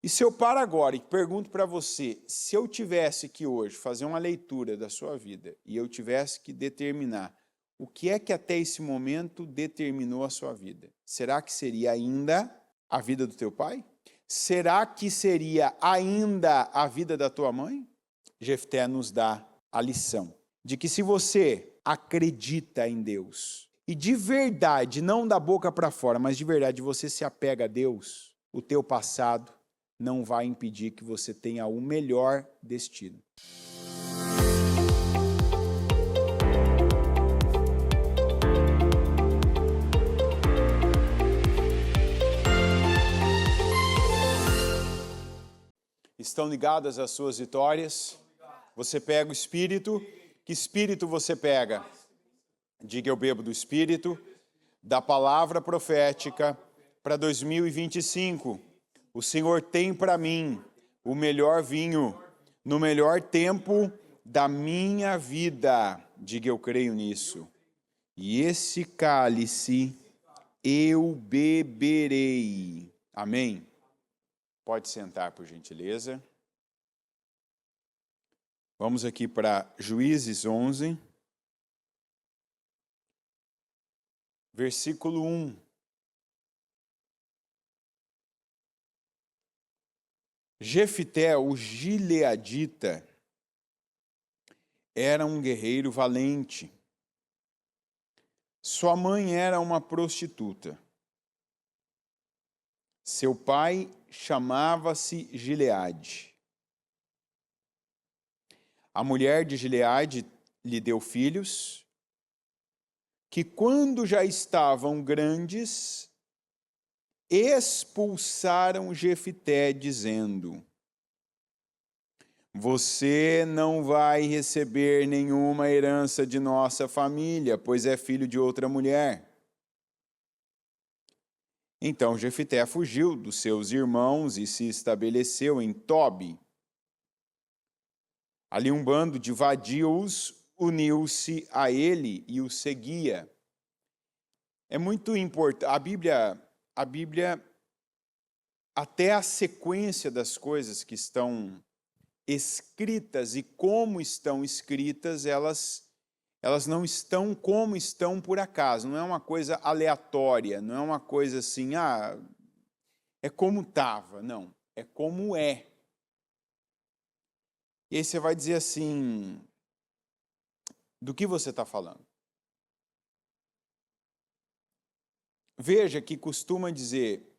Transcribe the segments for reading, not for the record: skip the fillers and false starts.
E se eu paro agora e pergunto para você, se eu tivesse que hoje fazer uma leitura da sua vida e eu tivesse que determinar o que é que até esse momento determinou a sua vida, será que seria ainda a vida do teu pai? Será que seria ainda a vida da tua mãe? Jefté nos dá a lição de que se você acredita em Deus e de verdade, não da boca para fora, mas de verdade você se apega a Deus, o teu passado não vai impedir que você tenha o melhor destino. Estão ligadas às suas vitórias? Você pega o Espírito. Que Espírito você pega? Diga: eu bebo do Espírito, da palavra profética para 2025. O Senhor tem para mim o melhor vinho, no melhor tempo da minha vida. Diga: eu creio nisso. E esse cálice eu beberei. Amém? Pode sentar, por gentileza. Vamos aqui para Juízes 11, versículo 1. Jefté, o gileadita, era um guerreiro valente. Sua mãe era uma prostituta. Seu pai chamava-se Gileade. A mulher de Gileade lhe deu filhos, que quando já estavam grandes, expulsaram Jefté, dizendo: você não vai receber nenhuma herança de nossa família, pois é filho de outra mulher. Então Jefté fugiu dos seus irmãos e se estabeleceu em Tobi. Ali um bando de vadios uniu-se a ele e o seguia. É muito importante. A Bíblia, até a sequência das coisas que estão escritas e como estão escritas, elas não estão como estão por acaso. Não é uma coisa aleatória, não é uma coisa assim, é como estava. Não, é como é. E aí você vai dizer assim, do que você está falando? Veja que costuma dizer,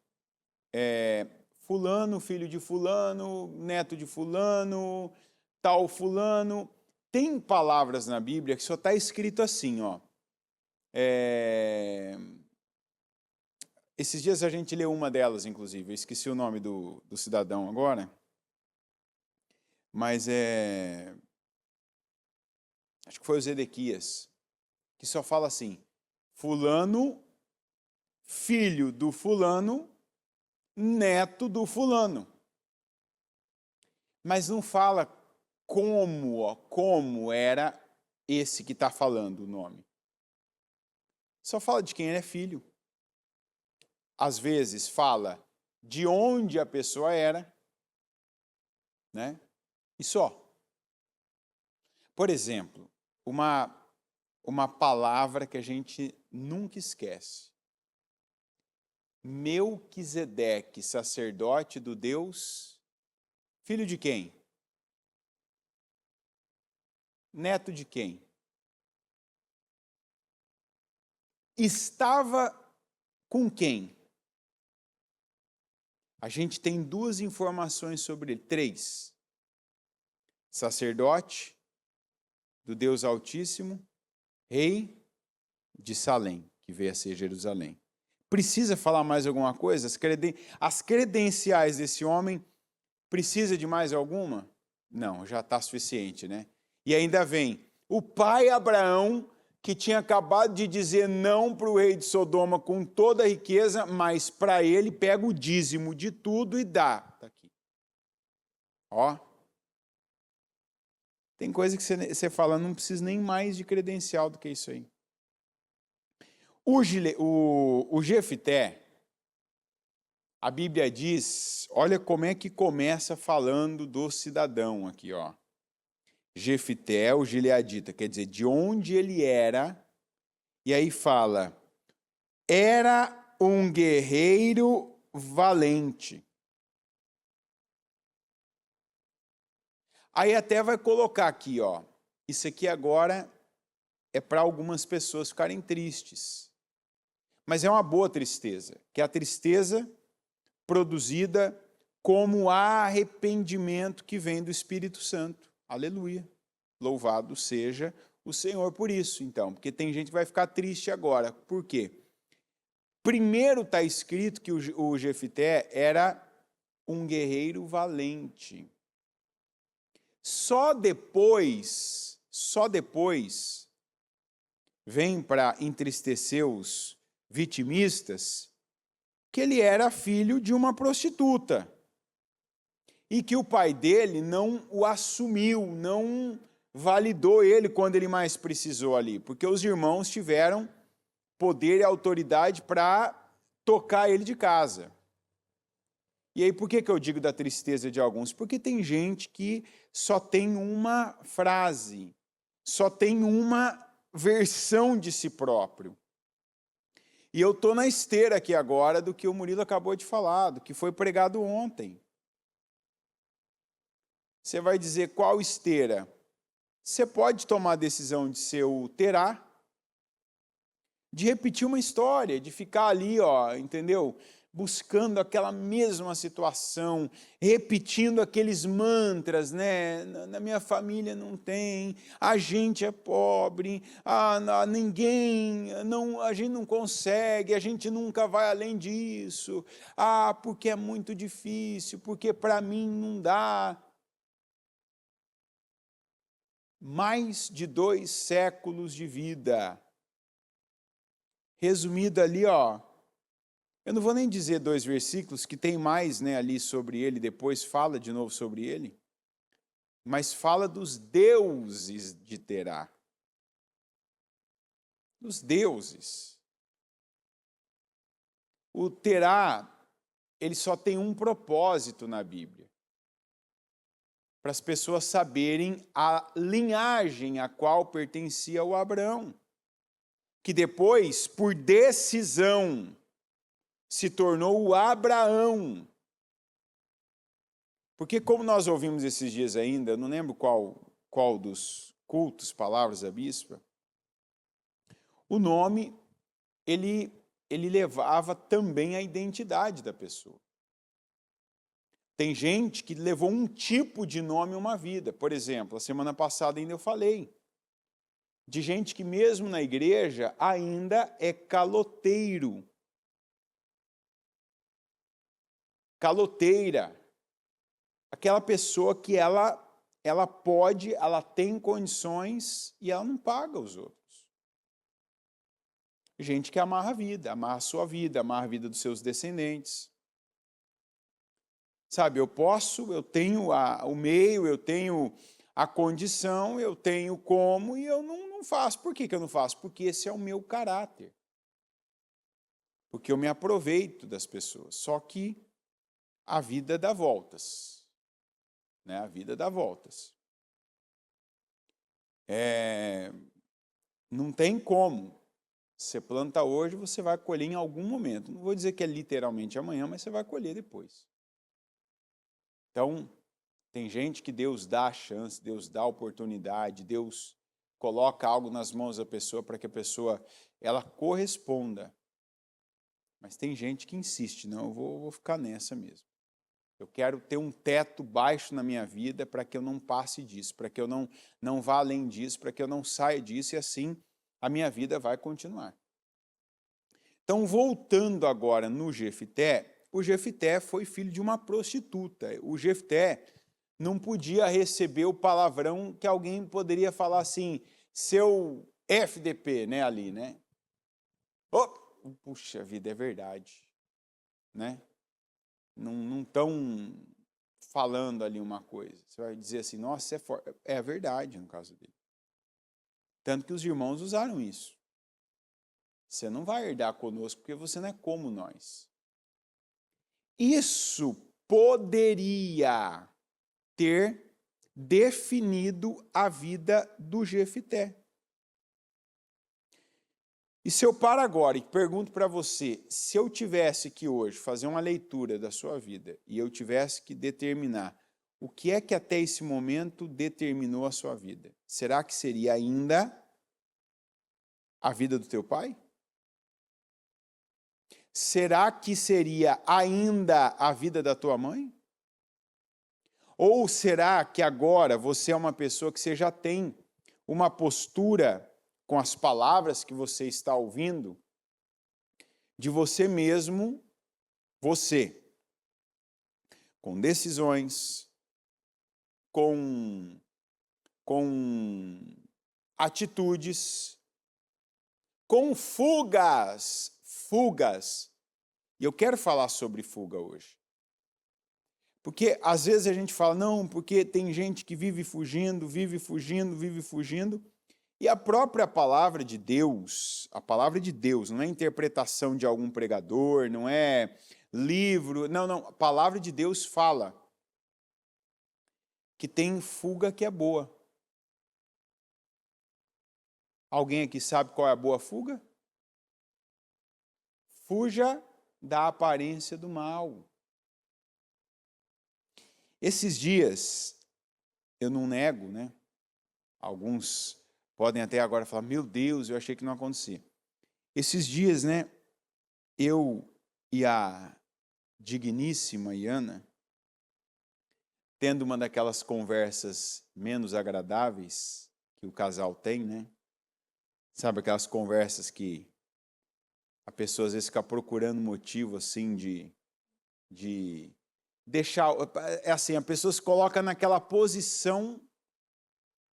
fulano, filho de fulano, neto de fulano, tal fulano. Tem palavras na Bíblia que só está escrito assim, ó. Esses dias a gente leu uma delas, inclusive. Eu esqueci o nome do cidadão agora. Mas acho que foi o Zedequias, que só fala assim, fulano, filho do fulano, neto do fulano. Mas não fala como era esse que está falando o nome. Só fala de quem ele é filho. Às vezes fala de onde a pessoa era, né? E só. Por exemplo, uma palavra que a gente nunca esquece. Melquisedeque, sacerdote do Deus, filho de quem? Neto de quem? Estava com quem? A gente tem duas informações sobre ele, três. Sacerdote do Deus Altíssimo, rei de Salém, que veio a ser Jerusalém. Precisa falar mais alguma coisa? As credenciais desse homem, precisa de mais alguma? Não, já está suficiente, né? E ainda vem o pai Abraão, que tinha acabado de dizer não para o rei de Sodoma com toda a riqueza, mas para ele pega o dízimo de tudo e dá. Está aqui. Ó. Tem coisa que você fala, não precisa nem mais de credencial do que isso aí. O Jefté, A Bíblia diz, olha como é que começa falando do cidadão aqui, ó. Jefité, o gileadita, quer dizer, de onde ele era, e aí fala, era um guerreiro valente. Aí até vai colocar aqui, ó, isso aqui agora é para algumas pessoas ficarem tristes. Mas é uma boa tristeza, que é a tristeza produzida como arrependimento que vem do Espírito Santo. Aleluia. Louvado seja o Senhor por isso, então, porque tem gente que vai ficar triste agora. Por quê? Primeiro está escrito que o Jefité era um guerreiro valente. Só depois vem para entristecer os vitimistas que ele era filho de uma prostituta e que o pai dele não o assumiu, não validou ele quando ele mais precisou ali, porque os irmãos tiveram poder e autoridade para tocar ele de casa. E aí, por que eu digo da tristeza de alguns? Porque tem gente que só tem uma frase, só tem uma versão de si próprio. E eu estou na esteira aqui agora do que o Murilo acabou de falar, do que foi pregado ontem. Você vai dizer qual esteira? Você pode tomar a decisão de ser o terá, de repetir uma história, de ficar ali, ó, entendeu? Buscando aquela mesma situação, repetindo aqueles mantras, né? Na minha família não tem, a gente é pobre, ninguém, não, a gente não consegue, a gente nunca vai além disso, porque é muito difícil, porque para mim não dá. Mais de 2 séculos de vida. Resumido ali, ó, eu não vou nem dizer 2 versículos, que tem mais, né, ali sobre ele, depois fala de novo sobre ele, mas fala dos deuses de Terá. Dos deuses. O Terá, ele só tem um propósito na Bíblia. Para as pessoas saberem a linhagem a qual pertencia o Abraão, que depois, por decisão, se tornou o Abraão. Porque como nós ouvimos esses dias ainda, eu não lembro qual dos cultos, palavras da bispa, o nome, ele levava também a identidade da pessoa. Tem gente que levou um tipo de nome uma vida. Por exemplo, a semana passada ainda eu falei de gente que mesmo na igreja ainda é caloteiro. Caloteira. Aquela pessoa que ela pode, ela tem condições e ela não paga os outros. Gente que amarra a vida, amarra a sua vida, amarra a vida dos seus descendentes. Sabe, eu tenho o meio, eu tenho a condição, eu tenho como e eu não faço. Por que eu não faço? Porque esse é o meu caráter. Porque eu me aproveito das pessoas. Só que a vida dá voltas. Né? A vida dá voltas. Não tem como. Você planta hoje, você vai colher em algum momento. Não vou dizer que é literalmente amanhã, mas você vai colher depois. Então, tem gente que Deus dá a chance, Deus dá a oportunidade, Deus coloca algo nas mãos da pessoa para que a pessoa ela corresponda. Mas tem gente que insiste, não, eu vou ficar nessa mesmo. Eu quero ter um teto baixo na minha vida para que eu não passe disso, para que eu não vá além disso, para que eu não saia disso e assim a minha vida vai continuar. Então, voltando agora no Jefité, o Jefité foi filho de uma prostituta. O Jefité não podia receber o palavrão que alguém poderia falar assim, seu FDP, né, ali, né? Oh, puxa vida, é verdade, né? Não estão falando ali uma coisa. Você vai dizer assim, nossa, você é forte. É verdade no caso dele. Tanto que os irmãos usaram isso. Você não vai herdar conosco porque você não é como nós. Isso poderia ter definido a vida do Jefité. E se eu paro agora e pergunto para você, se eu tivesse que hoje fazer uma leitura da sua vida e eu tivesse que determinar o que é que até esse momento determinou a sua vida, será que seria ainda a vida do teu pai? Será que seria ainda a vida da tua mãe? Ou será que agora você é uma pessoa que você já tem uma postura com as palavras que você está ouvindo de você mesmo, você, com decisões, com atitudes, com fugas. E eu quero falar sobre fuga hoje. Porque às vezes a gente fala, não, porque tem gente que vive fugindo, e a própria palavra de Deus, não é interpretação de algum pregador, não é livro, não, a palavra de Deus fala que tem fuga que é boa. Alguém aqui sabe qual é a boa fuga? Fuja da aparência do mal. Esses dias, eu não nego, né? Alguns podem até agora falar, meu Deus, eu achei que não acontecia. Esses dias, né, eu e a digníssima Iana, tendo uma daquelas conversas menos agradáveis que o casal tem, né? Sabe aquelas conversas que a pessoa às vezes fica procurando motivo assim de deixar, é assim, a pessoa se coloca naquela posição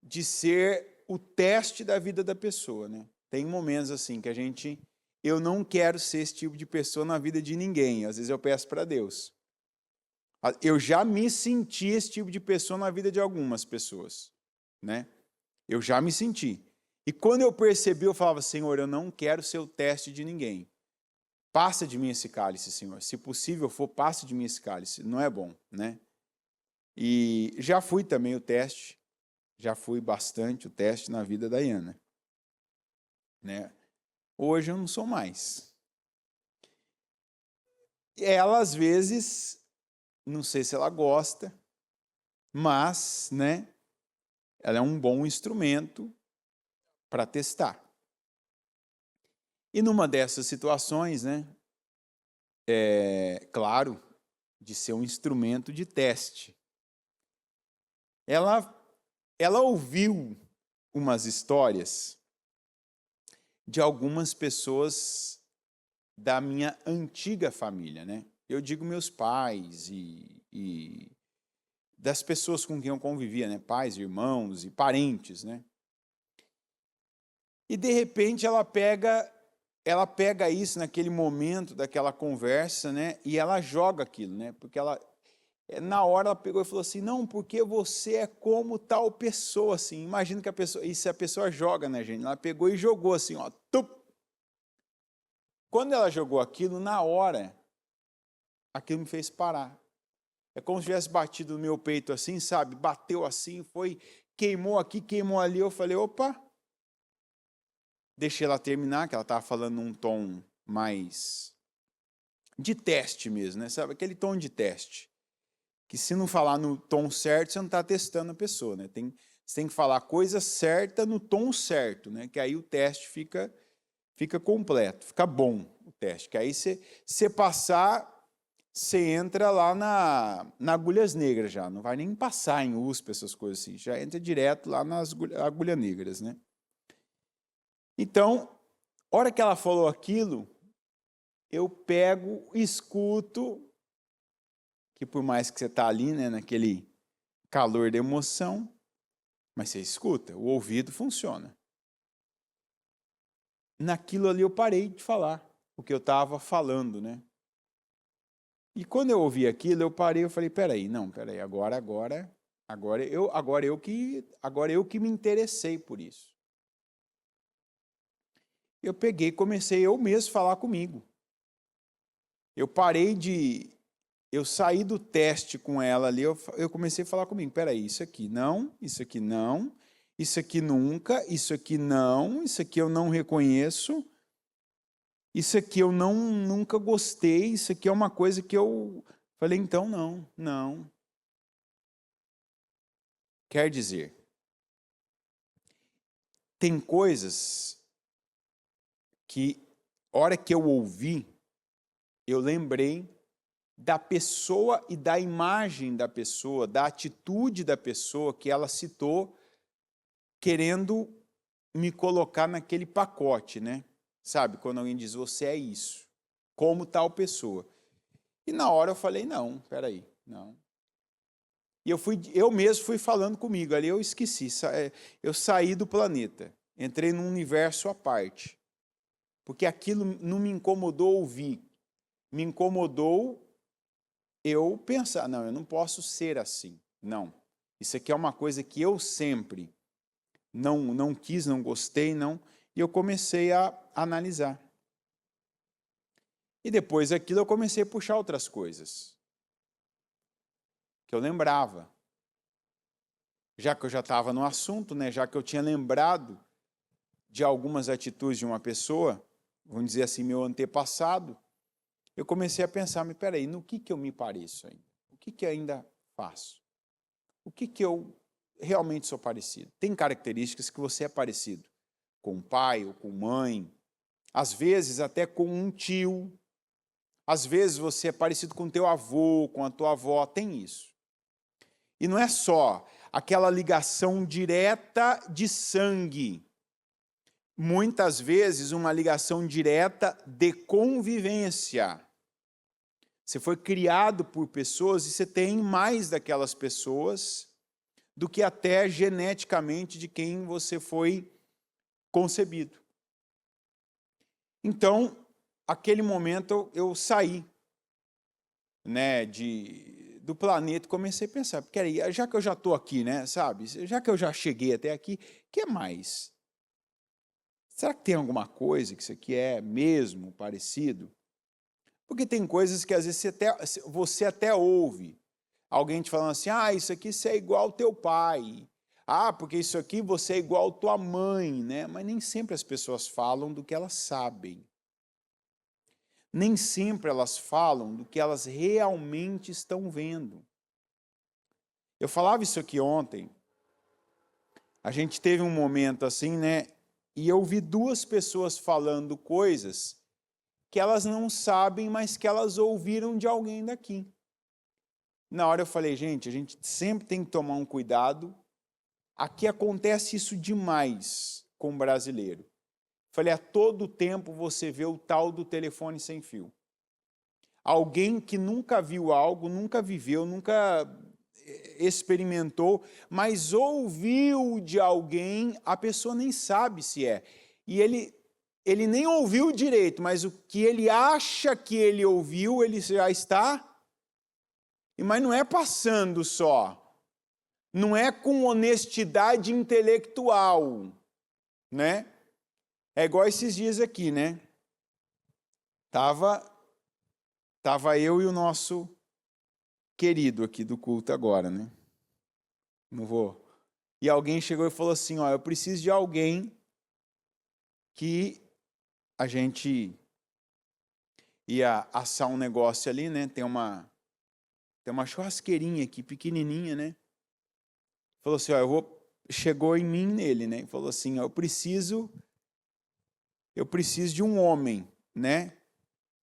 de ser o teste da vida da pessoa, né? Tem momentos assim que eu não quero ser esse tipo de pessoa na vida de ninguém, às vezes eu peço para Deus. Eu já me senti esse tipo de pessoa na vida de algumas pessoas, né? Eu já me senti. E quando eu percebi, eu falava, Senhor, eu não quero ser o teste de ninguém. Passa de mim esse cálice, Senhor. Se possível for, passa de mim esse cálice. Não é bom, né? E já fui também o teste, já fui bastante o teste na vida da Iana, né? Hoje eu não sou mais. Ela, às vezes, não sei se ela gosta, mas, né, ela é um bom instrumento para testar. E numa dessas situações, né, claro, de ser um instrumento de teste, ela ouviu umas histórias de algumas pessoas da minha antiga família, né? Eu digo meus pais e das pessoas com quem eu convivia, né? Pais, irmãos e parentes, né? E de repente ela pega isso naquele momento daquela conversa, né? E ela joga aquilo, né? Porque na hora ela pegou e falou assim, não, porque você é como tal pessoa, assim. Imagina que a pessoa joga, né, gente? Ela pegou e jogou assim, ó. Tup. Quando ela jogou aquilo, na hora, aquilo me fez parar. É como se tivesse batido no meu peito assim, sabe? Bateu assim, queimou aqui, queimou ali. Eu falei, opa. Deixei ela terminar, que ela estava falando num tom mais de teste mesmo, né? Sabe? Aquele tom de teste. Que se não falar no tom certo, você não está testando a pessoa, né? Você tem que falar a coisa certa no tom certo, né? Que aí o teste fica completo, fica bom o teste. Que aí você passar, você entra lá na Agulhas Negras já. Não vai nem passar em USP, essas coisas assim. Já entra direto lá nas Agulhas Negras, né? Então, a hora que ela falou aquilo, eu pego, escuto, que por mais que você está ali, né, naquele calor da emoção, mas você escuta, o ouvido funciona. Naquilo ali eu parei de falar o que eu estava falando, né? E quando eu ouvi aquilo, eu parei, eu falei, peraí, agora eu que me interessei por isso. Eu peguei e comecei eu mesmo a falar comigo. Eu parei de eu saí do teste com ela ali, eu comecei a falar comigo, peraí, isso aqui não, isso aqui não, isso aqui nunca, isso aqui não, isso aqui eu não reconheço, isso aqui eu nunca gostei, isso aqui é uma coisa que eu falei, então não. Quer dizer, tem coisas que, hora que eu ouvi, eu lembrei da pessoa e da imagem da pessoa, da atitude da pessoa que ela citou, querendo me colocar naquele pacote, né? Sabe, quando alguém diz, você é isso, como tal pessoa. E na hora eu falei, não, peraí, não. E eu mesmo fui falando comigo, ali eu esqueci, eu saí do planeta, entrei num universo à parte, porque aquilo não me incomodou ouvir, me incomodou eu pensar, não, eu não posso ser assim, não. Isso aqui é uma coisa que eu sempre não quis, não gostei, não, e eu comecei a analisar. E depois daquilo eu comecei a puxar outras coisas, que eu lembrava. Já que eu já estava no assunto, né, já que eu tinha lembrado de algumas atitudes de uma pessoa, vamos dizer assim, meu antepassado, eu comecei a pensar, mas peraí, no que eu me pareço ainda? O que ainda faço? O que eu realmente sou parecido? Tem características que você é parecido com o pai ou com mãe, às vezes até com um tio, às vezes você é parecido com o teu avô, com a tua avó, tem isso. E não é só aquela ligação direta de sangue, muitas vezes uma ligação direta de convivência. Você foi criado por pessoas e você tem mais daquelas pessoas do que até geneticamente de quem você foi concebido. Então, aquele momento eu saí, né, do planeta e comecei a pensar, porque aí, já que eu já estou aqui, né, sabe, já que eu já cheguei até aqui, o que mais? Será que tem alguma coisa que isso aqui é mesmo parecido? Porque tem coisas que às vezes você até ouve alguém te falando assim, isso aqui você é igual ao teu pai. Porque isso aqui você é igual à tua mãe, né? Mas nem sempre as pessoas falam do que elas sabem. Nem sempre elas falam do que elas realmente estão vendo. Eu falava isso aqui ontem. A gente teve um momento assim, né? E eu vi duas pessoas falando coisas que elas não sabem, mas que elas ouviram de alguém daqui. Na hora eu falei, gente, a gente sempre tem que tomar um cuidado. Aqui acontece isso demais com o brasileiro. Falei, a todo tempo você vê o tal do telefone sem fio. Alguém que nunca viu algo, nunca viveu, nunca experimentou, mas ouviu de alguém, a pessoa nem sabe se é. E ele nem ouviu direito, mas o que ele acha que ele ouviu, ele já está. Mas não é passando só. Não é com honestidade intelectual, né? É igual esses dias aqui, né? Tava eu e o nosso querido aqui do culto agora, né? Não vou. E alguém chegou e falou assim, eu preciso de alguém que a gente ia assar um negócio ali, né? Tem uma churrasqueirinha aqui, pequenininha, né? Falou assim, chegou em mim nele, né? Falou assim, eu preciso de um homem, né?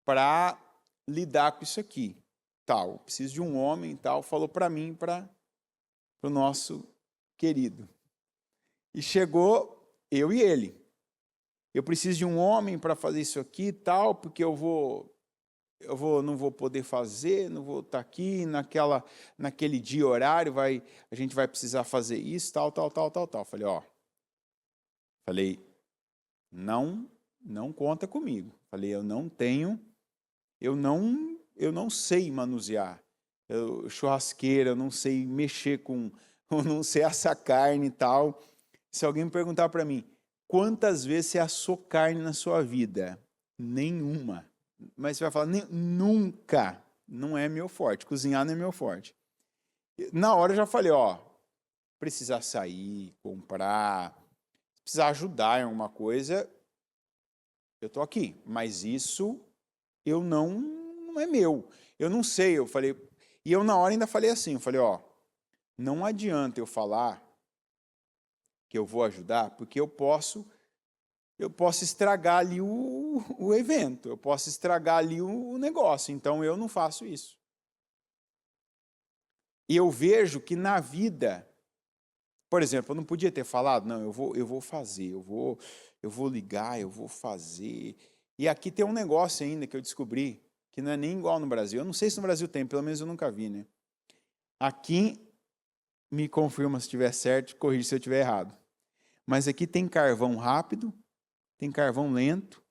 Para lidar com isso aqui, tal. Preciso de um homem, tal. Falou para mim, para o nosso querido. E chegou eu e ele. Eu preciso de um homem para fazer isso aqui, tal, porque não vou poder fazer, não vou estar aqui naquele dia horário, a gente vai precisar fazer isso, tal. Falei, não conta comigo. Falei, eu não sei manusear churrasqueira, eu não sei mexer eu não sei assar carne e tal. Se alguém me perguntar para mim, quantas vezes você assou carne na sua vida? Nenhuma. Mas você vai falar, nunca. não é meu forte, cozinhar não é meu forte. Na hora eu já falei, ó, precisar sair, comprar, precisar ajudar em alguma coisa, eu tô aqui, mas isso eu não é meu. Eu não sei, eu falei, e eu na hora ainda falei assim, eu falei, ó, não adianta eu falar que eu vou ajudar, porque eu posso estragar ali o evento, eu posso estragar ali o negócio, então eu não faço isso. E eu vejo que na vida, por exemplo, eu não podia ter falado, não, eu vou fazer, eu vou ligar, eu vou fazer. E aqui tem um negócio ainda que eu descobri, que não é nem igual no Brasil. Eu não sei se no Brasil tem, pelo menos eu nunca vi, né? Aqui, me confirma se estiver certo, corrige se eu estiver errado. Mas aqui tem carvão rápido, tem carvão lento,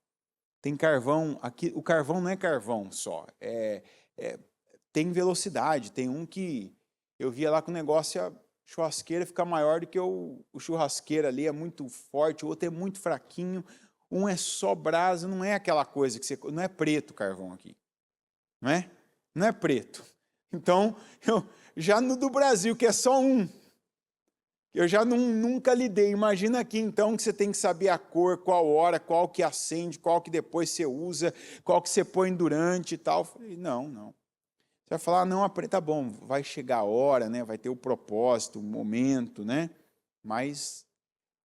tem carvão, aqui o carvão não é carvão só, tem velocidade, tem um que eu via lá que o negócio, a churrasqueira fica maior do que o churrasqueiro ali, é muito forte, o outro é muito fraquinho, um é só brasa, não é aquela coisa que você, não é preto o carvão aqui, não é? Não é preto. Então, já no do Brasil, que é só um, eu já nunca lidei. Imagina aqui, então, que você tem que saber a cor, qual hora, qual que acende, qual que depois você usa, qual que você põe durante e tal. Eu falei, não. Você vai falar, não, tá bom, vai chegar a hora, né? Vai ter o propósito, o momento, né? Mas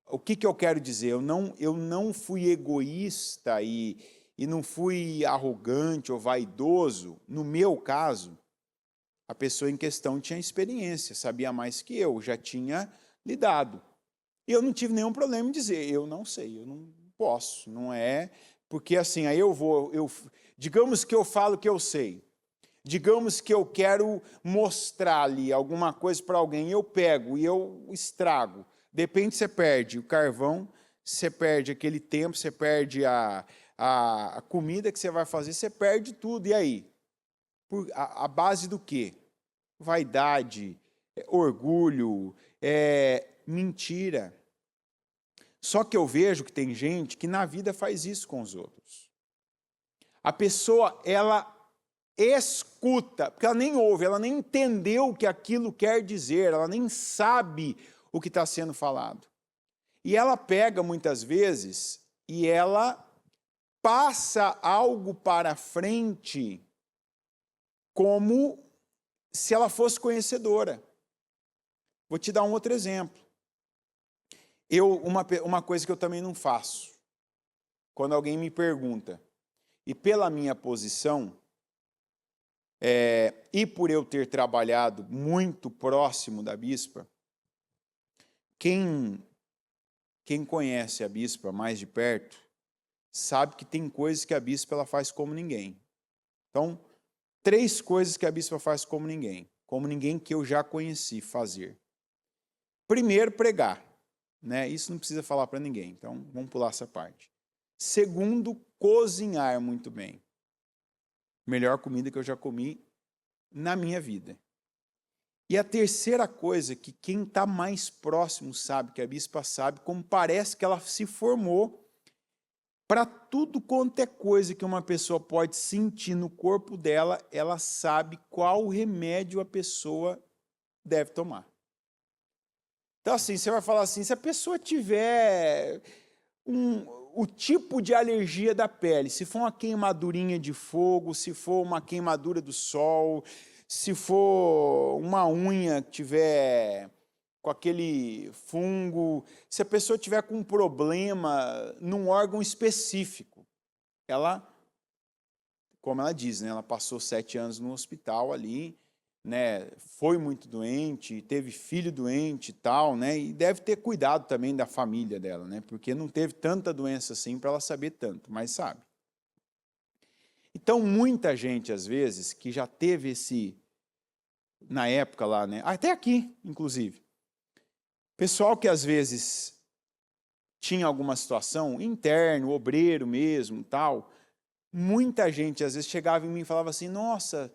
o que eu quero dizer? Eu não fui egoísta e não fui arrogante ou vaidoso. No meu caso, a pessoa em questão tinha experiência, sabia mais que eu, já tinha lidado. E eu não tive nenhum problema em dizer, eu não sei, eu não posso, não é... Porque assim, aí digamos que eu falo que eu sei. Digamos que eu quero mostrar ali alguma coisa para alguém, eu pego e eu estrago. De repente você perde o carvão, você perde aquele tempo, você perde a comida que você vai fazer, você perde tudo. E aí? A base do quê? Vaidade, orgulho, mentira. Só que eu vejo que tem gente que na vida faz isso com os outros. A pessoa, ela escuta, porque ela nem ouve, ela nem entendeu o que aquilo quer dizer, ela nem sabe o que está sendo falado. E ela pega muitas vezes e ela passa algo para frente como se ela fosse conhecedora. Vou te dar um outro exemplo. Uma coisa que eu também não faço, quando alguém me pergunta, e pela minha posição, e por eu ter trabalhado muito próximo da bispa, quem conhece a bispa mais de perto, sabe que tem coisas que a bispa ela faz como ninguém. Então, 3 coisas que a bispa faz como ninguém que eu já conheci fazer. Primeiro, pregar, né? Isso não precisa falar para ninguém, então vamos pular essa parte. Segundo, cozinhar muito bem. Melhor comida que eu já comi na minha vida. E a terceira coisa que quem está mais próximo sabe, que a bispa sabe, como parece que ela se formou para tudo quanto é coisa que uma pessoa pode sentir no corpo dela, ela sabe qual remédio a pessoa deve tomar. Então assim, você vai falar assim, se a pessoa tiver o tipo de alergia da pele, se for uma queimadurinha de fogo, se for uma queimadura do sol, se for uma unha que tiver com aquele fungo, se a pessoa tiver com um problema num órgão específico, ela, como ela diz, né, ela passou 7 anos no hospital ali, né, foi muito doente, teve filho doente e tal, né, e deve ter cuidado também da família dela, né, porque não teve tanta doença assim para ela saber tanto, mas sabe. Então, muita gente, às vezes, que já teve na época lá, né, até aqui, inclusive, pessoal que às vezes tinha alguma situação, interno, obreiro mesmo, tal, muita gente às vezes chegava em mim e falava assim, nossa,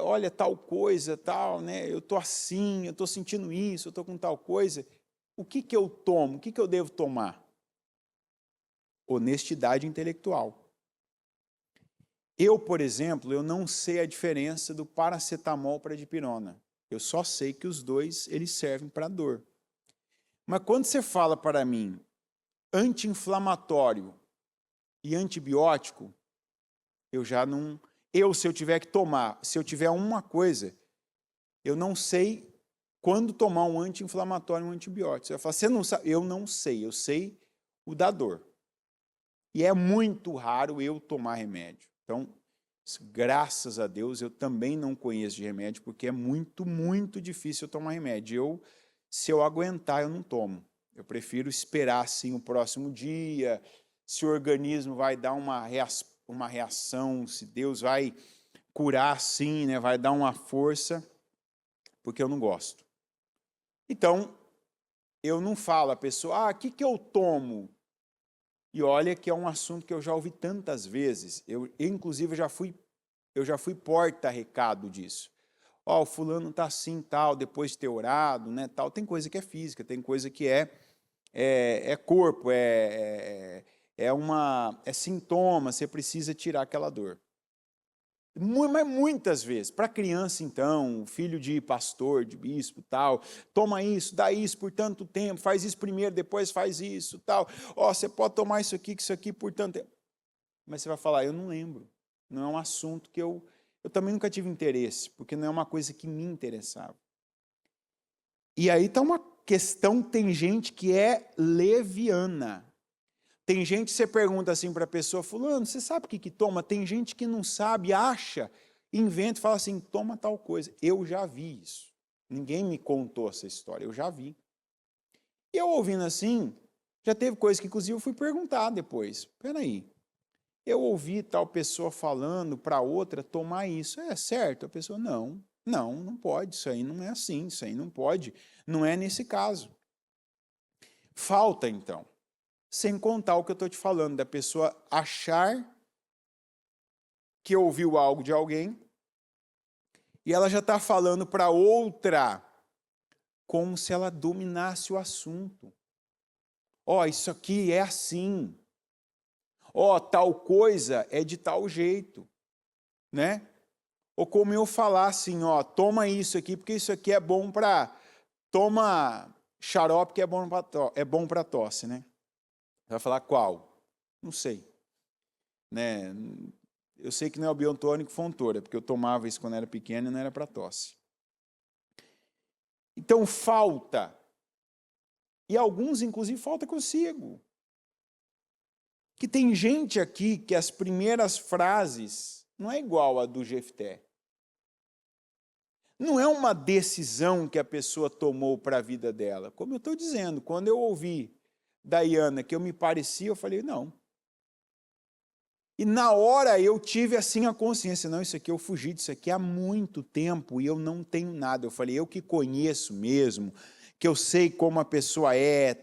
olha tal coisa, tal, né, eu estou assim, eu estou sentindo isso, eu estou com tal coisa, o que eu tomo, o que eu devo tomar? Honestidade intelectual. Eu, por exemplo, eu não sei a diferença do paracetamol para a dipirona. Eu só sei que os dois eles servem para dor. Mas quando você fala para mim anti-inflamatório e antibiótico, eu já não... se eu tiver que tomar, se eu tiver uma coisa, eu não sei quando tomar um anti-inflamatório e um antibiótico. Você vai falar, você não sabe? Eu não sei, eu sei o da dor. E é muito raro eu tomar remédio. Então, graças a Deus, eu também não conheço de remédio, porque é muito, muito difícil eu tomar remédio. Se eu aguentar, eu não tomo. Eu prefiro esperar, assim, o próximo dia, se o organismo vai dar uma reação, se Deus vai curar, assim, né, vai dar uma força, porque eu não gosto. Então, eu não falo a pessoa, o que eu tomo? E olha que é um assunto que eu já ouvi tantas vezes. Inclusive, eu já fui porta-recado disso. O fulano está assim, tal, depois de ter orado, né, tal. Tem coisa que é física, tem coisa que é corpo, é sintoma, você precisa tirar aquela dor. Mas muitas vezes, para criança então, filho de pastor, de bispo, tal, toma isso, dá isso por tanto tempo, faz isso primeiro, depois faz isso, tal. Você pode tomar isso aqui por tanto tempo. Mas você vai falar, eu não lembro. Não é um assunto que eu também nunca tive interesse, porque não é uma coisa que me interessava. E aí está uma questão, tem gente que é leviana. Tem gente que você pergunta assim para a pessoa, fulano, você sabe o que toma? Tem gente que não sabe, acha, inventa e fala assim, toma tal coisa. Eu já vi isso. Ninguém me contou essa história, eu já vi. E eu ouvindo assim, já teve coisa que inclusive eu fui perguntar depois. Peraí, eu ouvi tal pessoa falando para outra tomar isso. É certo? A pessoa, não pode, isso aí não é assim, isso aí não pode, não é nesse caso. Falta então. Sem contar o que eu estou te falando, da pessoa achar que ouviu algo de alguém e ela já está falando para outra como se ela dominasse o assunto. Isso aqui é assim. Tal coisa é de tal jeito. Né? Ou como eu falar assim, toma isso aqui, porque isso aqui é bom para... Toma xarope que é bom para tosse, né? Vai falar qual? Não sei. Né? Eu sei que não é o biotônico Fontoura, porque eu tomava isso quando era pequeno e não era para tosse. Então, falta. E alguns, inclusive, falta consigo. Que tem gente aqui que as primeiras frases não é igual a do Jefté. Não é uma decisão que a pessoa tomou para a vida dela. Como eu estou dizendo, quando eu ouvi da Iana que eu me parecia, eu falei, não. E na hora eu tive assim a consciência, não, isso aqui eu fugi disso aqui há muito tempo e eu não tenho nada. Eu falei, eu que conheço mesmo, que eu sei como a pessoa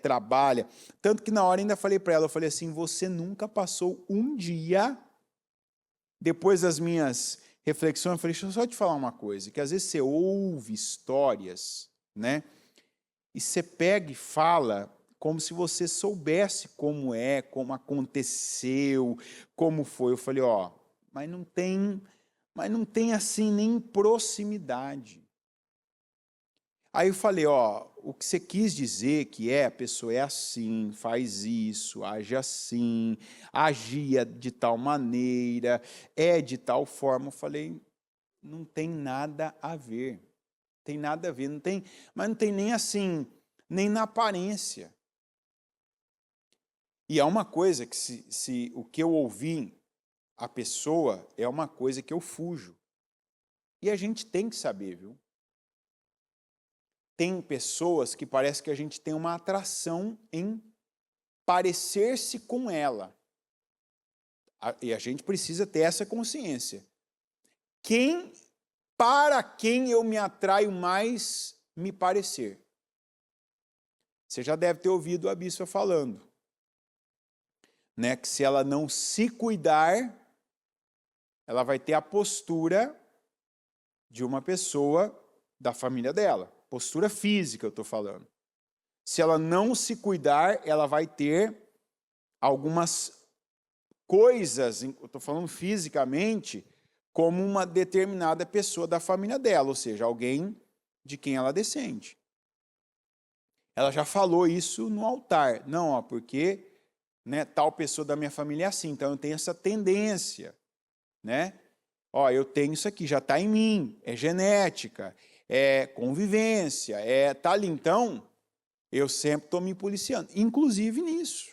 trabalha. Tanto que na hora ainda falei para ela, eu falei assim, você nunca passou um dia, depois das minhas reflexões, eu falei, deixa eu só te falar uma coisa, que às vezes você ouve histórias, né? E você pega e fala como se você soubesse como como aconteceu, como foi. Eu falei, mas não tem assim nem proximidade. Aí eu falei, o que você quis dizer que a pessoa é assim, faz isso, age assim, agia de tal maneira, é de tal forma. Eu falei, não tem nada a ver. Tem nada a ver, não tem, mas não tem nem assim, nem na aparência. E é uma coisa que se o que eu ouvi a pessoa é uma coisa que eu fujo. E a gente tem que saber, viu? Tem pessoas que parece que a gente tem uma atração em parecer-se com ela. E a gente precisa ter essa consciência. Para quem eu me atraio mais me parecer? Você já deve ter ouvido a bispa falando, né, que se ela não se cuidar, ela vai ter a postura de uma pessoa da família dela. Postura física, eu estou falando. Se ela não se cuidar, ela vai ter algumas coisas, eu estou falando fisicamente, como uma determinada pessoa da família dela, ou seja, alguém de quem ela descende. Ela já falou isso no altar. Não, ó, porque tal pessoa da minha família é assim, então eu tenho essa tendência. Ó, eu tenho isso aqui, já está em mim, é genética, é convivência, tá ali. Então, eu sempre estou me policiando, inclusive nisso.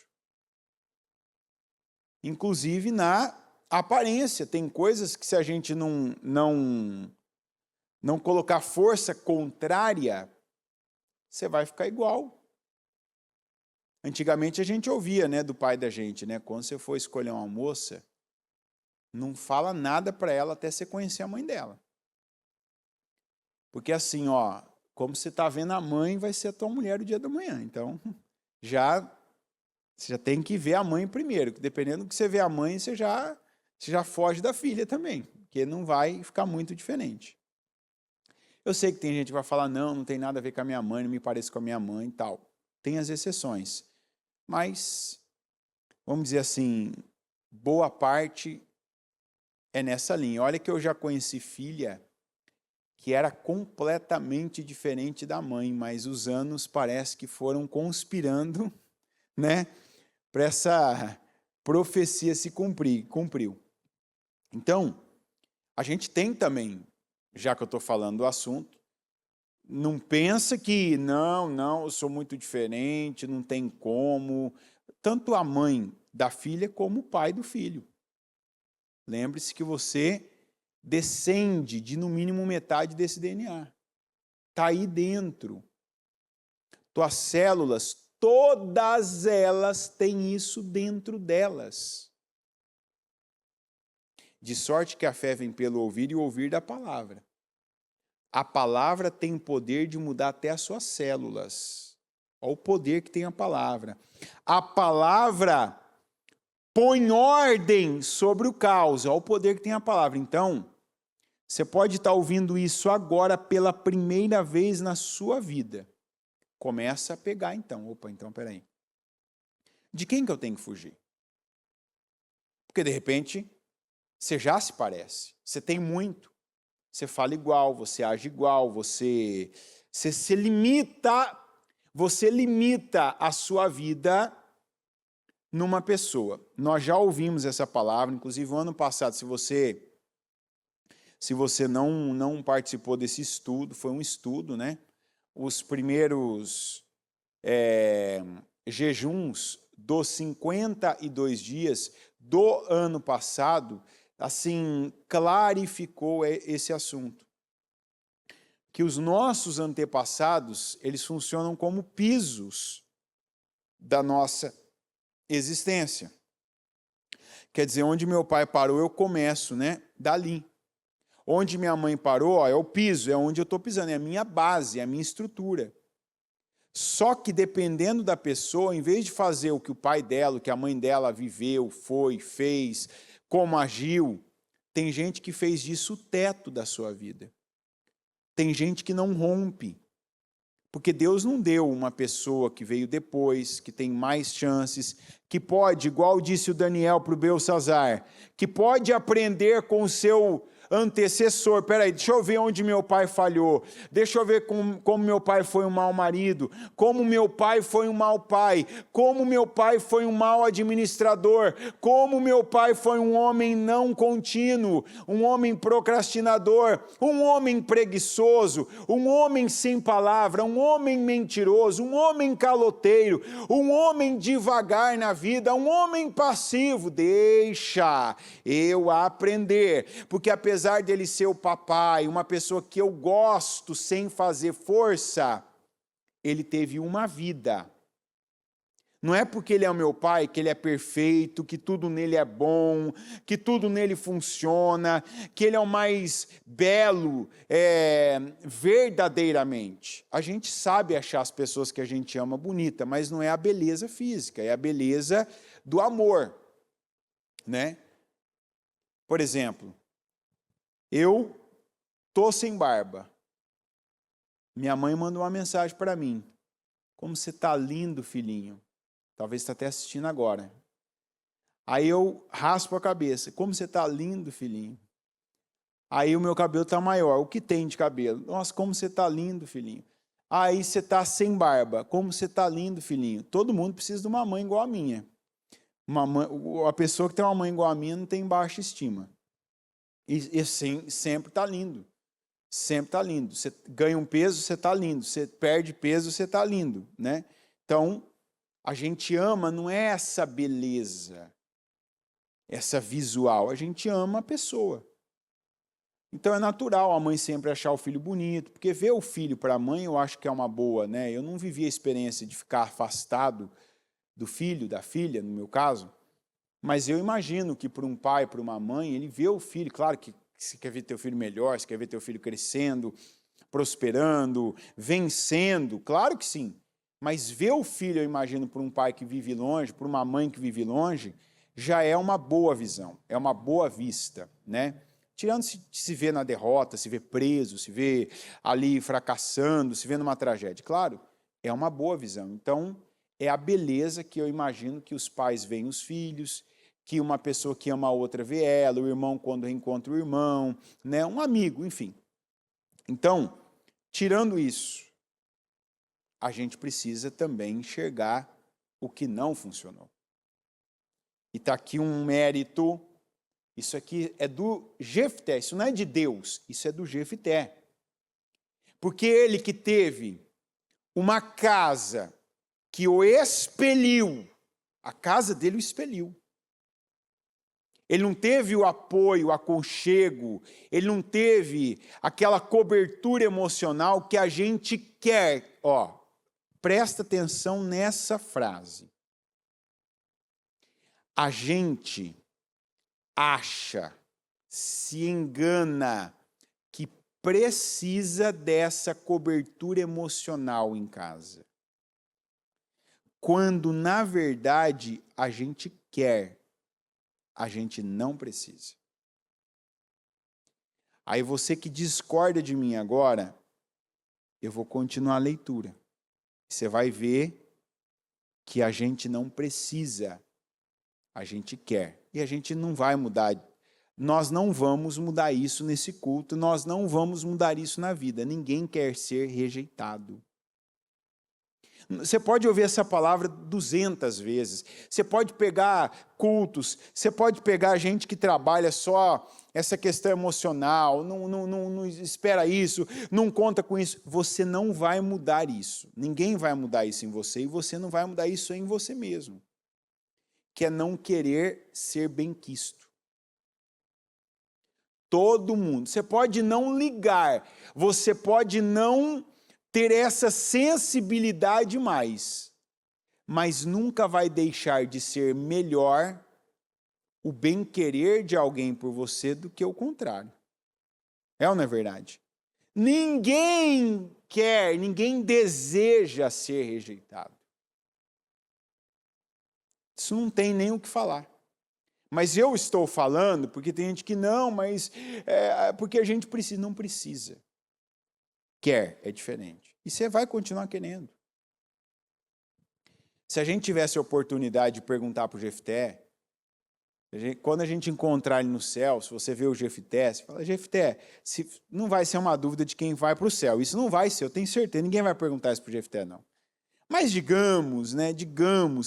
Inclusive na aparência. Tem coisas que se a gente não colocar força contrária, você vai ficar igual. Antigamente a gente ouvia, do pai da gente, quando você for escolher uma moça, não fala nada para ela até você conhecer a mãe dela. Porque assim, ó, como você está vendo a mãe, vai ser a tua mulher o dia da manhã. Então, você já tem que ver a mãe primeiro, que dependendo do que você vê a mãe, você já foge da filha também, porque não vai ficar muito diferente. Eu sei que tem gente que vai falar, não tem nada a ver com a minha mãe, não me pareço com a minha mãe e tal. Tem as exceções. Mas, vamos dizer assim, boa parte é nessa linha. Olha que eu já conheci filha que era completamente diferente da mãe, mas os anos parece que foram conspirando, para essa profecia se cumpriu. Então, a gente tem também, já que eu estou falando do assunto, não pensa que, não, eu sou muito diferente, não tem como. Tanto a mãe da filha como o pai do filho. Lembre-se que você descende de no mínimo metade desse DNA. Está aí dentro. Tuas células, todas elas têm isso dentro delas. De sorte que a fé vem pelo ouvir e o ouvir da palavra. A palavra tem o poder de mudar até as suas células. Olha o poder que tem a palavra. A palavra põe ordem sobre o caos. Olha o poder que tem a palavra. Então, você pode estar ouvindo isso agora pela primeira vez na sua vida. Começa a pegar então. Opa, então peraí. De quem que eu tenho que fugir? Porque de repente, você já se parece. Você tem muito. Você fala igual, você age igual, você se limita, você limita a sua vida numa pessoa. Nós já ouvimos essa palavra, inclusive o ano passado, se você não participou desse estudo, foi um estudo, Os primeiros jejuns dos 52 dias do ano passado, assim, clarificou esse assunto. Que os nossos antepassados, eles funcionam como pisos da nossa existência. Quer dizer, onde meu pai parou, eu começo, dali. Onde minha mãe parou, é o piso, é onde eu estou pisando, é a minha base, é a minha estrutura. Só que dependendo da pessoa, em vez de fazer o que o pai dela, o que a mãe dela viveu, fez, como agiu, tem gente que fez disso o teto da sua vida. Tem gente que não rompe. Porque Deus não deu uma pessoa que veio depois, que tem mais chances, que pode, igual disse o Daniel para o Belsazar, que pode aprender com o seu antecessor. Peraí, deixa eu ver onde meu pai falhou, deixa eu ver como meu pai foi um mau marido, como meu pai foi um mau pai, como meu pai foi um mau administrador, como meu pai foi um homem não contínuo, um homem procrastinador, um homem preguiçoso, um homem sem palavra, um homem mentiroso, um homem caloteiro, um homem devagar na vida, um homem passivo. Deixa eu aprender, porque apesar dele ser o papai, uma pessoa que eu gosto sem fazer força, ele teve uma vida. Não é porque ele é o meu pai que ele é perfeito, que tudo nele é bom, que tudo nele funciona, que ele é o mais belo verdadeiramente. A gente sabe achar as pessoas que a gente ama bonita, mas não é a beleza física, é a beleza do amor, Por exemplo, eu tô sem barba. Minha mãe mandou uma mensagem para mim. Como você tá lindo, filhinho. Talvez está até assistindo agora. Aí eu raspo a cabeça. Como você está lindo, filhinho. Aí o meu cabelo está maior. O que tem de cabelo? Nossa, como você está lindo, filhinho. Aí você está sem barba. Como você está lindo, filhinho. Todo mundo precisa de uma mãe igual a minha. A pessoa que tem uma mãe igual a minha não tem baixa estima. E assim, sempre está lindo. Sempre está lindo. Você ganha um peso, você está lindo. Você perde peso, você está lindo, né? Então, a gente ama não é essa beleza, essa visual. A gente ama a pessoa. Então é natural a mãe sempre achar o filho bonito, porque ver o filho para a mãe eu acho que é uma boa, né? Eu não vivi a experiência de ficar afastado do filho, da filha, no meu caso, mas eu imagino que para um pai, para uma mãe, ele vê o filho, claro que se quer ver teu filho melhor, se quer ver teu filho crescendo, prosperando, vencendo, claro que sim. Mas ver o filho, eu imagino, por um pai que vive longe, por uma mãe que vive longe, já é uma boa visão, é uma boa vista, né? Tirando se vê na derrota, se vê preso, se vê ali fracassando, se vê numa tragédia. Claro, é uma boa visão. Então, é a beleza que eu imagino que os pais veem os filhos, que uma pessoa que ama a outra vê ela, o irmão quando reencontra o irmão, né? Um amigo, enfim. Então, tirando isso, a gente precisa também enxergar o que não funcionou. E está aqui um mérito. Isso aqui é do Jefté, isso não é de Deus, isso é do Jefté. Porque ele que teve uma casa que o expeliu, a casa dele o expeliu. Ele não teve o apoio, o aconchego, ele não teve aquela cobertura emocional que a gente quer. Ó, presta atenção nessa frase. A gente acha, se engana, que precisa dessa cobertura emocional em casa. Quando, na verdade, a gente quer, a gente não precisa. Aí você que discorda de mim agora, eu vou continuar a leitura. Você vai ver que a gente não precisa, a gente quer. E a gente não vai mudar. Nós não vamos mudar isso nesse culto, nós não vamos mudar isso na vida. Ninguém quer ser rejeitado. Você pode ouvir essa palavra 200 vezes. Você pode pegar cultos, você pode pegar gente que trabalha só essa questão emocional, não espera isso, não conta com isso. Você não vai mudar isso. Ninguém vai mudar isso em você e você não vai mudar isso em você mesmo. Que é não querer ser benquisto. Todo mundo. Você pode não ligar, você pode não ter essa sensibilidade mais, mas nunca vai deixar de ser melhor o bem-querer de alguém por você do que o contrário. É ou não é verdade? Ninguém quer, ninguém deseja ser rejeitado. Isso não tem nem o que falar. Mas eu estou falando porque tem gente que não, mas porque a gente precisa, não precisa. Quer, é diferente. E você vai continuar querendo. Se a gente tivesse a oportunidade de perguntar para o Jefté, quando a gente encontrar ele no céu, se você vê o Jefté, você fala, Jefté, não vai ser uma dúvida de quem vai para o céu. Isso não vai ser, eu tenho certeza. Ninguém vai perguntar isso para o Jefté, não. Mas digamos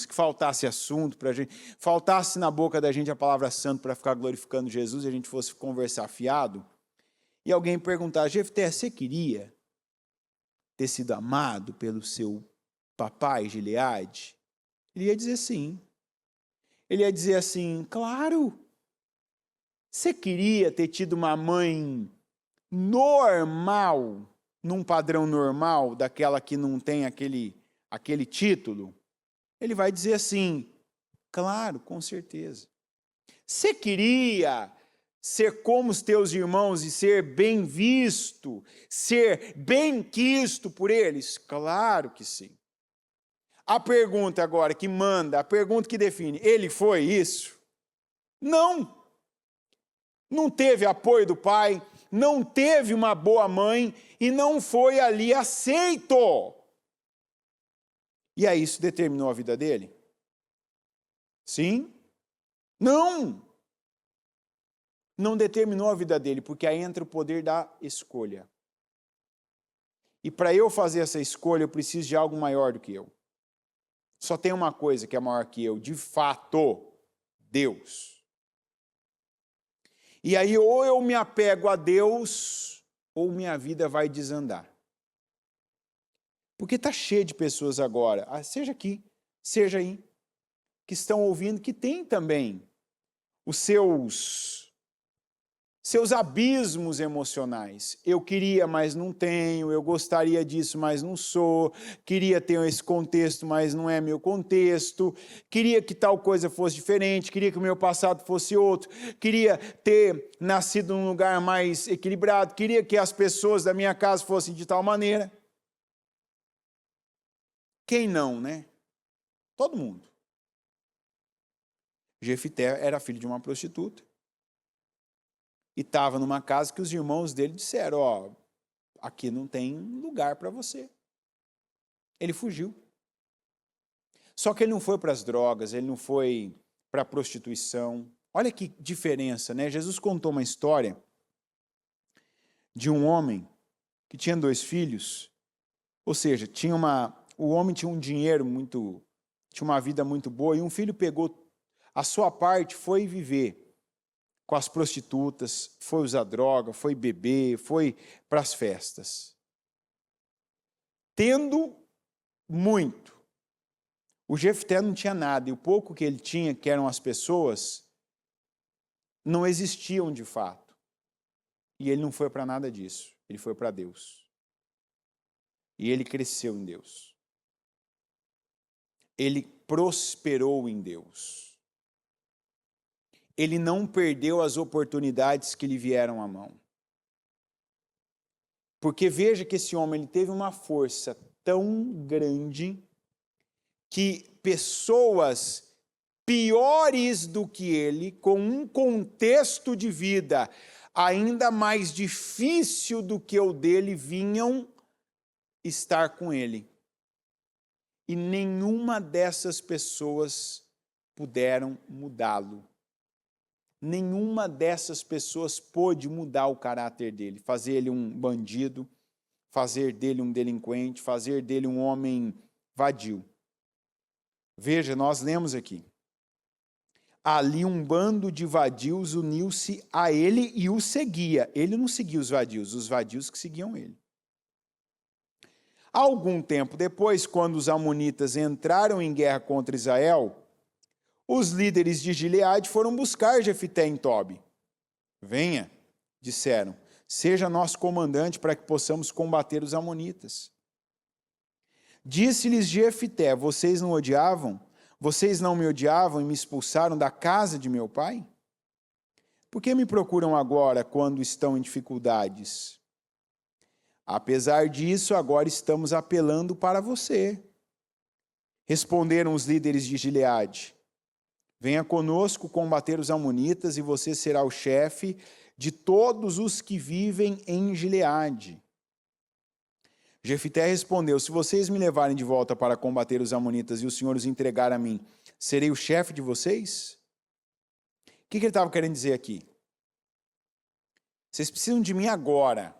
que faltasse assunto para a gente, faltasse na boca da gente a palavra santo para ficar glorificando Jesus e a gente fosse conversar fiado, e alguém perguntar, Jefté, você queria ter sido amado pelo seu papai Gileade? Ele ia dizer sim. Ele ia dizer assim, claro, você queria ter tido uma mãe normal, num padrão normal, daquela que não tem aquele título? Ele vai dizer assim, claro, com certeza. Você queria ser como os teus irmãos e ser bem visto, ser bem quisto por eles? Claro que sim. A pergunta agora que manda, a pergunta que define, ele foi isso? Não. Não teve apoio do pai, não teve uma boa mãe e não foi ali aceito. E aí isso determinou a vida dele? Sim. Não! Não determinou a vida dele, porque aí entra o poder da escolha. E para eu fazer essa escolha, eu preciso de algo maior do que eu. Só tem uma coisa que é maior que eu, de fato, Deus. E aí ou eu me apego a Deus, ou minha vida vai desandar. Porque está cheio de pessoas agora, seja aqui, seja aí, que estão ouvindo, que tem também os seus abismos emocionais. Eu queria, mas não tenho. Eu gostaria disso, mas não sou. Queria ter esse contexto, mas não é meu contexto. Queria que tal coisa fosse diferente. Queria que o meu passado fosse outro. Queria ter nascido num lugar mais equilibrado. Queria que as pessoas da minha casa fossem de tal maneira. Quem não, né? Todo mundo. Jefité era filho de uma prostituta. E estava numa casa que os irmãos dele disseram, ó, aqui não tem lugar para você. Ele fugiu. Só que ele não foi para as drogas, ele não foi para a prostituição. Olha que diferença, né? Jesus contou uma história de um homem que tinha 2 filhos, ou seja, o homem tinha um dinheiro tinha uma vida muito boa, e um filho pegou a sua parte, foi viver com as prostitutas, foi usar droga, foi beber, foi para as festas. Tendo muito. O Jefté não tinha nada, e o pouco que ele tinha, que eram as pessoas, não existiam de fato. E ele não foi para nada disso, ele foi para Deus. E ele cresceu em Deus. Ele prosperou em Deus. Ele não perdeu as oportunidades que lhe vieram à mão. Porque veja que esse homem ele teve uma força tão grande que pessoas piores do que ele, com um contexto de vida ainda mais difícil do que o dele, vinham estar com ele. E nenhuma dessas pessoas puderam mudá-lo. Nenhuma dessas pessoas pôde mudar o caráter dele, fazer ele um bandido, fazer dele um delinquente, fazer dele um homem vadio. Veja, nós lemos aqui. Ali um bando de vadios uniu-se a ele e o seguia. Ele não seguia os vadios que seguiam ele. Algum tempo depois, quando os amonitas entraram em guerra contra Israel, os líderes de Gileade foram buscar Jefité em Tobi. Venha, disseram, seja nosso comandante para que possamos combater os amonitas. Disse-lhes Jefité, vocês não odiavam? Vocês não me odiavam e me expulsaram da casa de meu pai? Por que me procuram agora quando estão em dificuldades? Apesar disso, agora estamos apelando para você. Responderam os líderes de Gileade. Venha conosco combater os amonitas e você será o chefe de todos os que vivem em Gileade. Jefité respondeu, se vocês me levarem de volta para combater os amonitas e o Senhor os entregar a mim, serei o chefe de vocês? O que ele estava querendo dizer aqui? Vocês precisam de mim agora.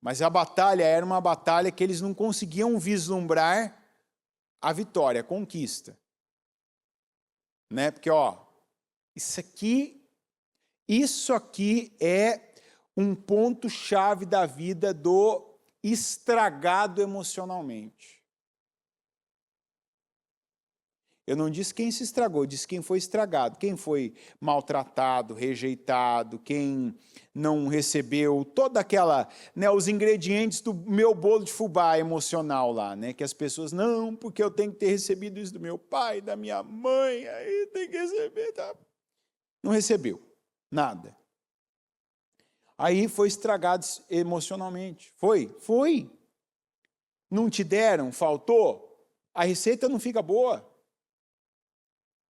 Mas a batalha era uma batalha que eles não conseguiam vislumbrar a vitória, a conquista. Né? Porque, isso aqui é um ponto-chave da vida do estragado emocionalmente. Eu não disse quem se estragou, eu disse quem foi estragado, quem foi maltratado, rejeitado, quem não recebeu toda aquela, né, os ingredientes do meu bolo de fubá emocional lá, né, que as pessoas, não, porque eu tenho que ter recebido isso do meu pai, da minha mãe, aí tem que receber, tá? Não recebeu, nada. Aí foi estragado emocionalmente, foi. Não te deram, faltou, a receita não fica boa.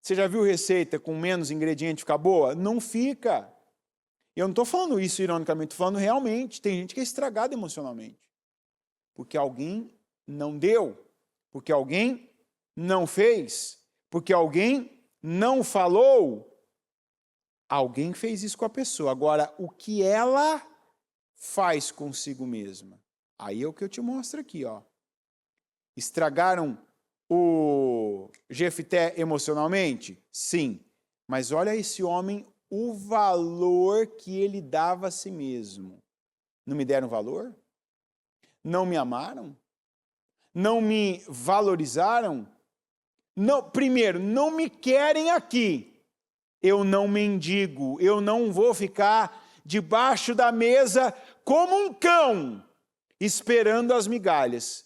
Você já viu receita com menos ingrediente ficar boa? Não fica. Eu não estou falando isso ironicamente, estou falando realmente. Tem gente que é estragada emocionalmente. Porque alguém não deu. Porque alguém não fez. Porque alguém não falou, alguém fez isso com a pessoa. Agora, o que ela faz consigo mesma? Aí é o que eu te mostro aqui, ó. Estragaram o Jefté emocionalmente? Sim. Mas olha esse homem, o valor que ele dava a si mesmo. Não me deram valor? Não me amaram? Não me valorizaram? Não, primeiro, não me querem aqui. Eu não mendigo, eu não vou ficar debaixo da mesa como um cão, esperando as migalhas.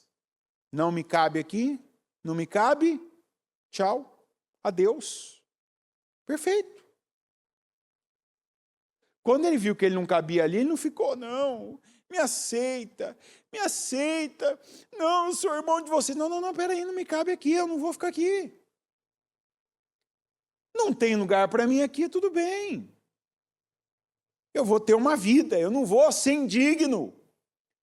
Não me cabe aqui, não me cabe, tchau, adeus. Perfeito. Quando ele viu que ele não cabia ali, ele não ficou, não, me aceita, não, eu sou irmão de vocês. Não, peraí, não me cabe aqui, eu não vou ficar aqui. Não tem lugar para mim aqui, tudo bem. Eu vou ter uma vida, eu não vou ser indigno.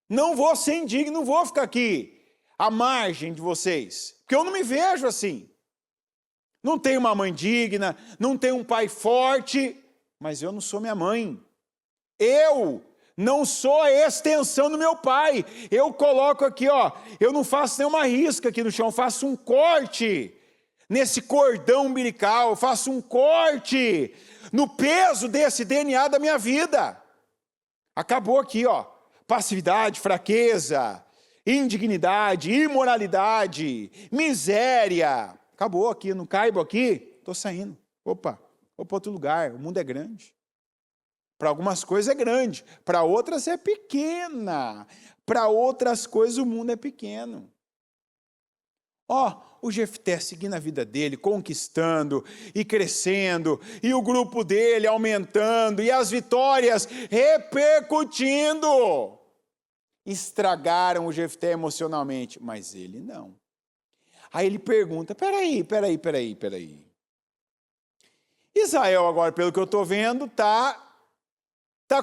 Não vou ser indigno, não vou ficar aqui à margem de vocês. Porque eu não me vejo assim. Não tenho uma mãe digna, não tenho um pai forte, mas eu não sou minha mãe. Eu não sou a extensão do meu pai. Eu coloco aqui, ó, eu não faço nenhuma risca aqui no chão, eu faço um corte nesse cordão umbilical, eu faço um corte no peso desse DNA da minha vida. Acabou aqui, ó, passividade, fraqueza, indignidade, imoralidade, miséria. Acabou aqui, não caibo aqui, estou saindo. Opa, vou para outro lugar, o mundo é grande. Para algumas coisas é grande, para outras é pequena. Para outras coisas o mundo é pequeno. Ó, o Jefté seguindo a vida dele, conquistando e crescendo, e o grupo dele aumentando, e as vitórias repercutindo. Estragaram o Jefté emocionalmente, mas ele não. Aí ele pergunta, peraí. Israel agora, pelo que eu estou vendo, tá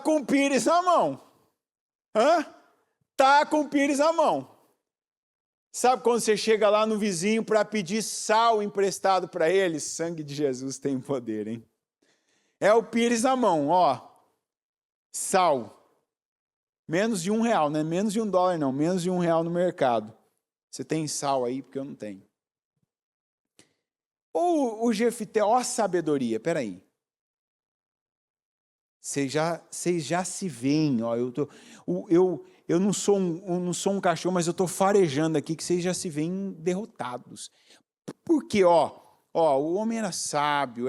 com o pires na mão. Tá com o pires na mão. Sabe quando você chega lá no vizinho para pedir sal emprestado para ele? Sangue de Jesus tem poder, hein? É o pires na mão, ó. Sal. Menos de R$1, né? Menos de $1 não, menos de R$1 no mercado. Você tem sal aí? Porque eu não tenho. Ou o Jefté, ó a sabedoria, peraí. Vocês já se veem, ó, eu não sou um cachorro, mas eu estou farejando aqui que vocês já se veem derrotados. Porque, ó, o homem era sábio,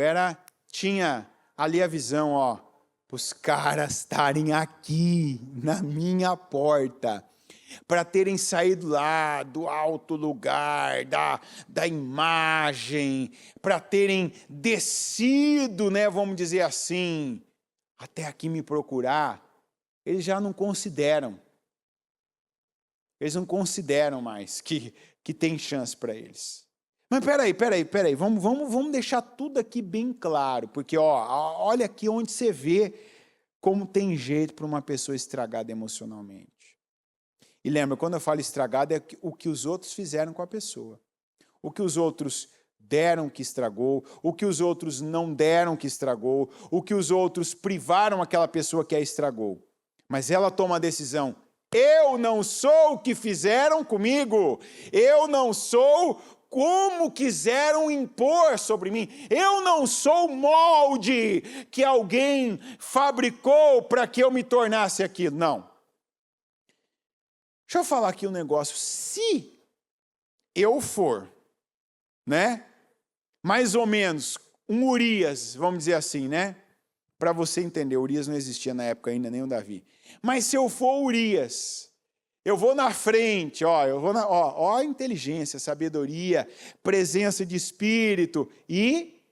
tinha ali a visão, ó, os caras estarem aqui na minha porta, para terem saído lá do alto lugar, da imagem, para terem descido, né, vamos dizer assim, até aqui me procurar, eles já não consideram. Eles não consideram mais que tem chance para eles. Mas peraí, vamos deixar tudo aqui bem claro, porque ó, olha aqui onde você vê como tem jeito para uma pessoa estragada emocionalmente. E lembra, quando eu falo estragado, é o que os outros fizeram com a pessoa. O que os outros deram que estragou, o que os outros não deram que estragou, o que os outros privaram aquela pessoa que a estragou. Mas ela toma a decisão, eu não sou o que fizeram comigo, eu não sou como quiseram impor sobre mim, eu não sou o molde que alguém fabricou para que eu me tornasse aquilo, não. Deixa eu falar aqui um negócio, se eu for, né, mais ou menos um Urias, vamos dizer assim, né, para você entender, Urias não existia na época ainda, nem o Davi, mas se eu for Urias, eu vou na frente, ó a inteligência, sabedoria, presença de espírito e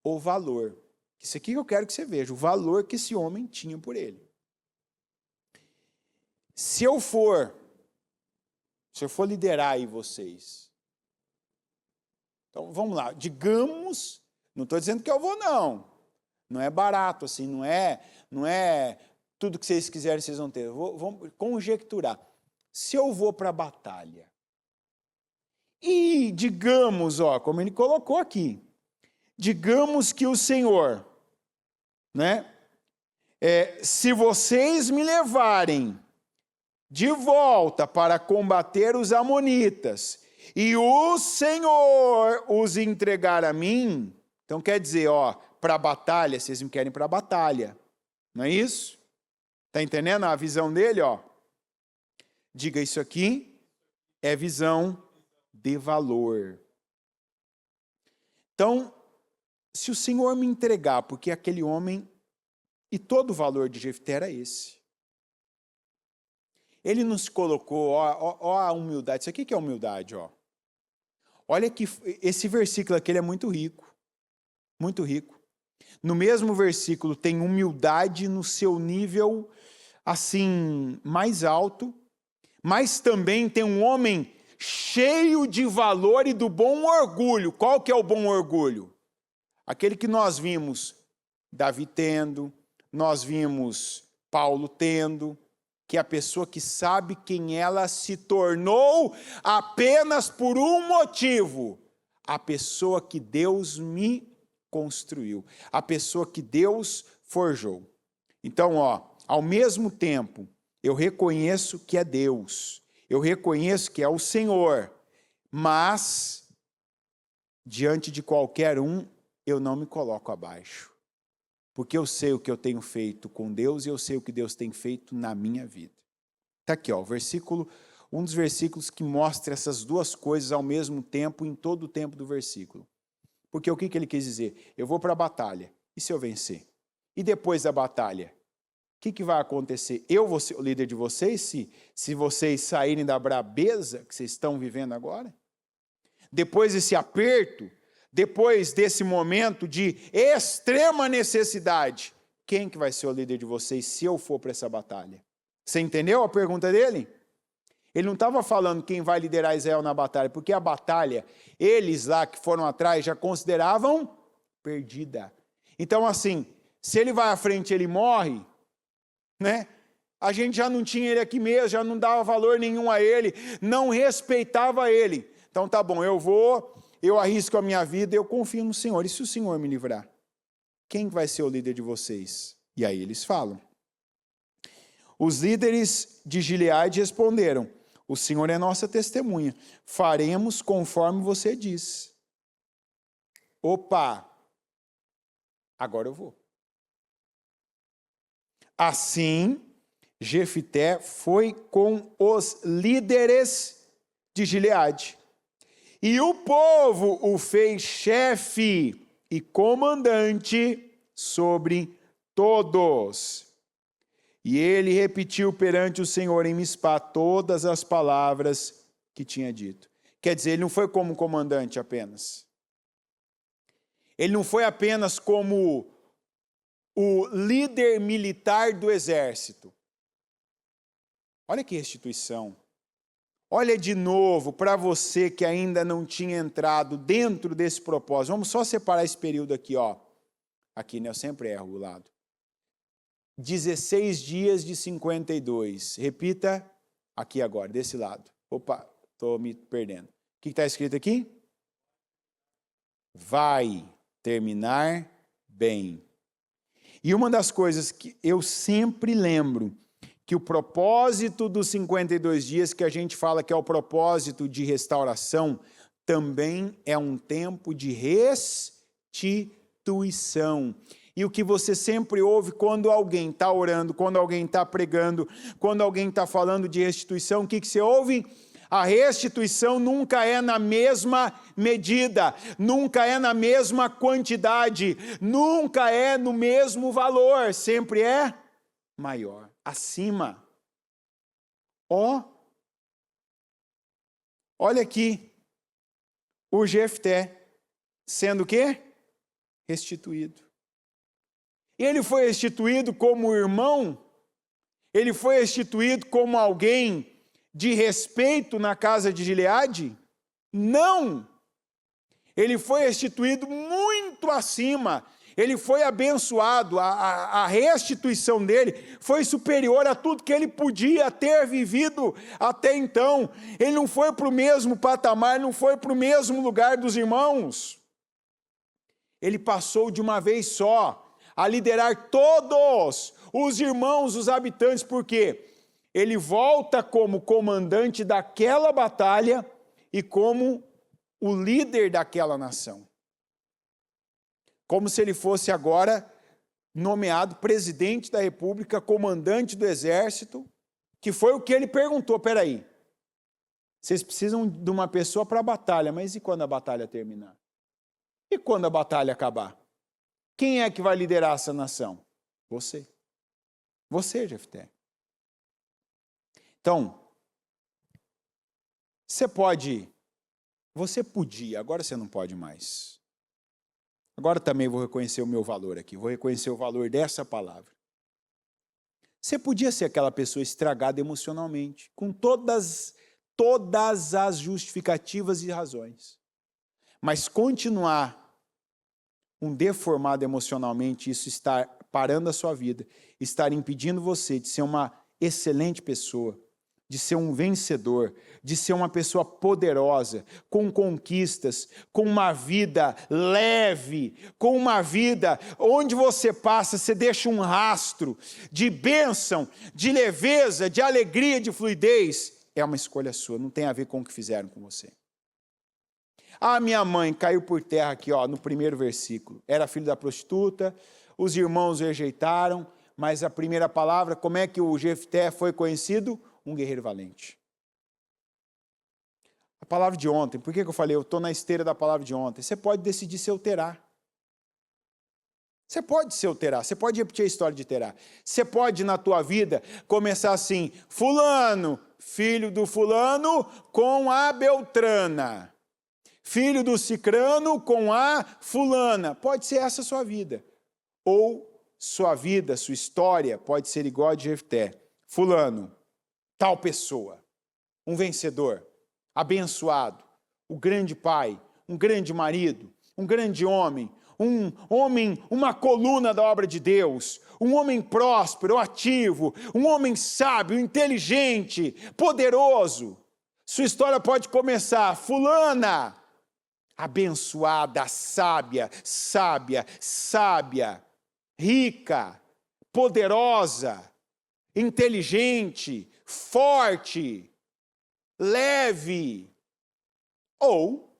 o valor, isso aqui que eu quero que você veja, o valor que esse homem tinha por ele. Se eu for liderar aí vocês, então vamos lá, digamos, não estou dizendo que eu vou não é barato assim, não é tudo que vocês quiserem vocês vão ter, vamos conjecturar, se eu vou para a batalha, e digamos, ó, como ele colocou aqui, digamos que o Senhor, né? Se vocês me levarem de volta para combater os amonitas, e o Senhor os entregar a mim, então quer dizer, para a batalha, vocês me querem para a batalha, não é isso? Está entendendo a visão dele, Diga, isso aqui é visão de valor. Então, se o Senhor me entregar, porque aquele homem, e todo o valor de Jefté era esse. Ele nos colocou, a humildade, isso aqui que é humildade, Olha que esse versículo aqui ele é muito rico, muito rico. No mesmo versículo tem humildade no seu nível, assim, mais alto, mas também tem um homem cheio de valor e do bom orgulho. Qual que é o bom orgulho? Aquele que nós vimos Davi tendo, nós vimos Paulo tendo, que é a pessoa que sabe quem ela se tornou apenas por um motivo: a pessoa que Deus me construiu, a pessoa que Deus forjou. Então, ao mesmo tempo, eu reconheço que é Deus, eu reconheço que é o Senhor, mas, diante de qualquer um, eu não me coloco abaixo, porque eu sei o que eu tenho feito com Deus e eu sei o que Deus tem feito na minha vida. Está aqui, um dos versículos que mostra essas duas coisas ao mesmo tempo, em todo o tempo do versículo. Porque o que ele quis dizer? Eu vou para a batalha, e se eu vencer? E depois da batalha? O que vai acontecer? Eu vou ser o líder de vocês, se vocês saírem da brabeza que vocês estão vivendo agora? Depois desse aperto, depois desse momento de extrema necessidade, quem que vai ser o líder de vocês se eu for para essa batalha? Você entendeu a pergunta dele? Ele não estava falando quem vai liderar Israel na batalha, porque a batalha, eles lá que foram atrás já consideravam perdida. Então, assim, se ele vai à frente e ele morre, né? A gente já não tinha ele aqui mesmo, já não dava valor nenhum a ele, não respeitava ele. Então tá bom, eu arrisco a minha vida, eu confio no Senhor. E se o Senhor me livrar? Quem vai ser o líder de vocês? E aí eles falam. Os líderes de Gileade responderam: o Senhor é nossa testemunha, faremos conforme você diz. Opa, agora eu vou. Assim, Jefté foi com os líderes de Gileade. E o povo o fez chefe e comandante sobre todos. E ele repetiu perante o Senhor em Mispá todas as palavras que tinha dito. Quer dizer, ele não foi como comandante apenas. Ele não foi apenas como o líder militar do exército. Olha que restituição. Olha de novo, para você que ainda não tinha entrado dentro desse propósito. Vamos só separar esse período aqui, Aqui, né? Eu sempre erro o lado. 16 dias de 52. Repita aqui agora, desse lado. Opa, estou me perdendo. O que está escrito aqui? Vai terminar bem. E uma das coisas que eu sempre lembro, que o propósito dos 52 dias, que a gente fala que é o propósito de restauração, também é um tempo de restituição. E o que você sempre ouve quando alguém está orando, quando alguém está pregando, quando alguém está falando de restituição, o que você ouve? A restituição nunca é na mesma medida, nunca é na mesma quantidade, nunca é no mesmo valor, sempre é maior, acima. Olha aqui, o Jefté sendo o quê? Restituído. Ele foi restituído como irmão, ele foi restituído como alguém de respeito na casa de Gileade? Não! Ele foi restituído muito acima, ele foi abençoado, a restituição dele foi superior a tudo que ele podia ter vivido até então. Ele não foi para o mesmo patamar, não foi para o mesmo lugar dos irmãos. ele passou de uma vez só a liderar todos os irmãos, os habitantes, porque ele volta como comandante daquela batalha e como o líder daquela nação. Como se ele fosse agora nomeado presidente da república, comandante do exército, que foi o que ele perguntou. Peraí, vocês precisam de uma pessoa para a batalha, mas e quando a batalha terminar? E quando a batalha acabar? Quem é que vai liderar essa nação? Você. Você, Jefté. Então, você podia, agora você não pode mais. Agora também vou reconhecer o meu valor aqui, vou reconhecer o valor dessa palavra. Você podia ser aquela pessoa estragada emocionalmente, com todas as justificativas e razões, mas continuar deformado emocionalmente, isso estar parando a sua vida, estar impedindo você de ser uma excelente pessoa, de ser um vencedor, de ser uma pessoa poderosa, com conquistas, com uma vida leve, com uma vida onde você passa, você deixa um rastro de bênção, de leveza, de alegria, de fluidez. É uma escolha sua, não tem a ver com o que fizeram com você. Ah, minha mãe caiu por terra aqui, ó, no primeiro versículo. Era filho da prostituta, os irmãos o rejeitaram, mas a primeira palavra, como é que o Jefté foi conhecido? Um guerreiro valente. A palavra de ontem, por que eu falei? Eu estou na esteira da palavra de ontem. Você pode decidir ser o Terá. Você pode ser o Terá, você pode repetir a história de Terá. Você pode, na tua vida, começar assim, fulano, filho do fulano com a Beltrana. Filho do cicrano com a fulana. Pode ser essa a sua vida. Ou sua vida, sua história, pode ser igual a de Jefté. Fulano, tal pessoa, um vencedor, abençoado, o grande pai, um grande marido, um grande homem, uma coluna da obra de Deus, um homem próspero, ativo, um homem sábio, inteligente, poderoso. Sua história pode começar, fulana, abençoada, sábia, rica, poderosa, inteligente, forte, leve. Ou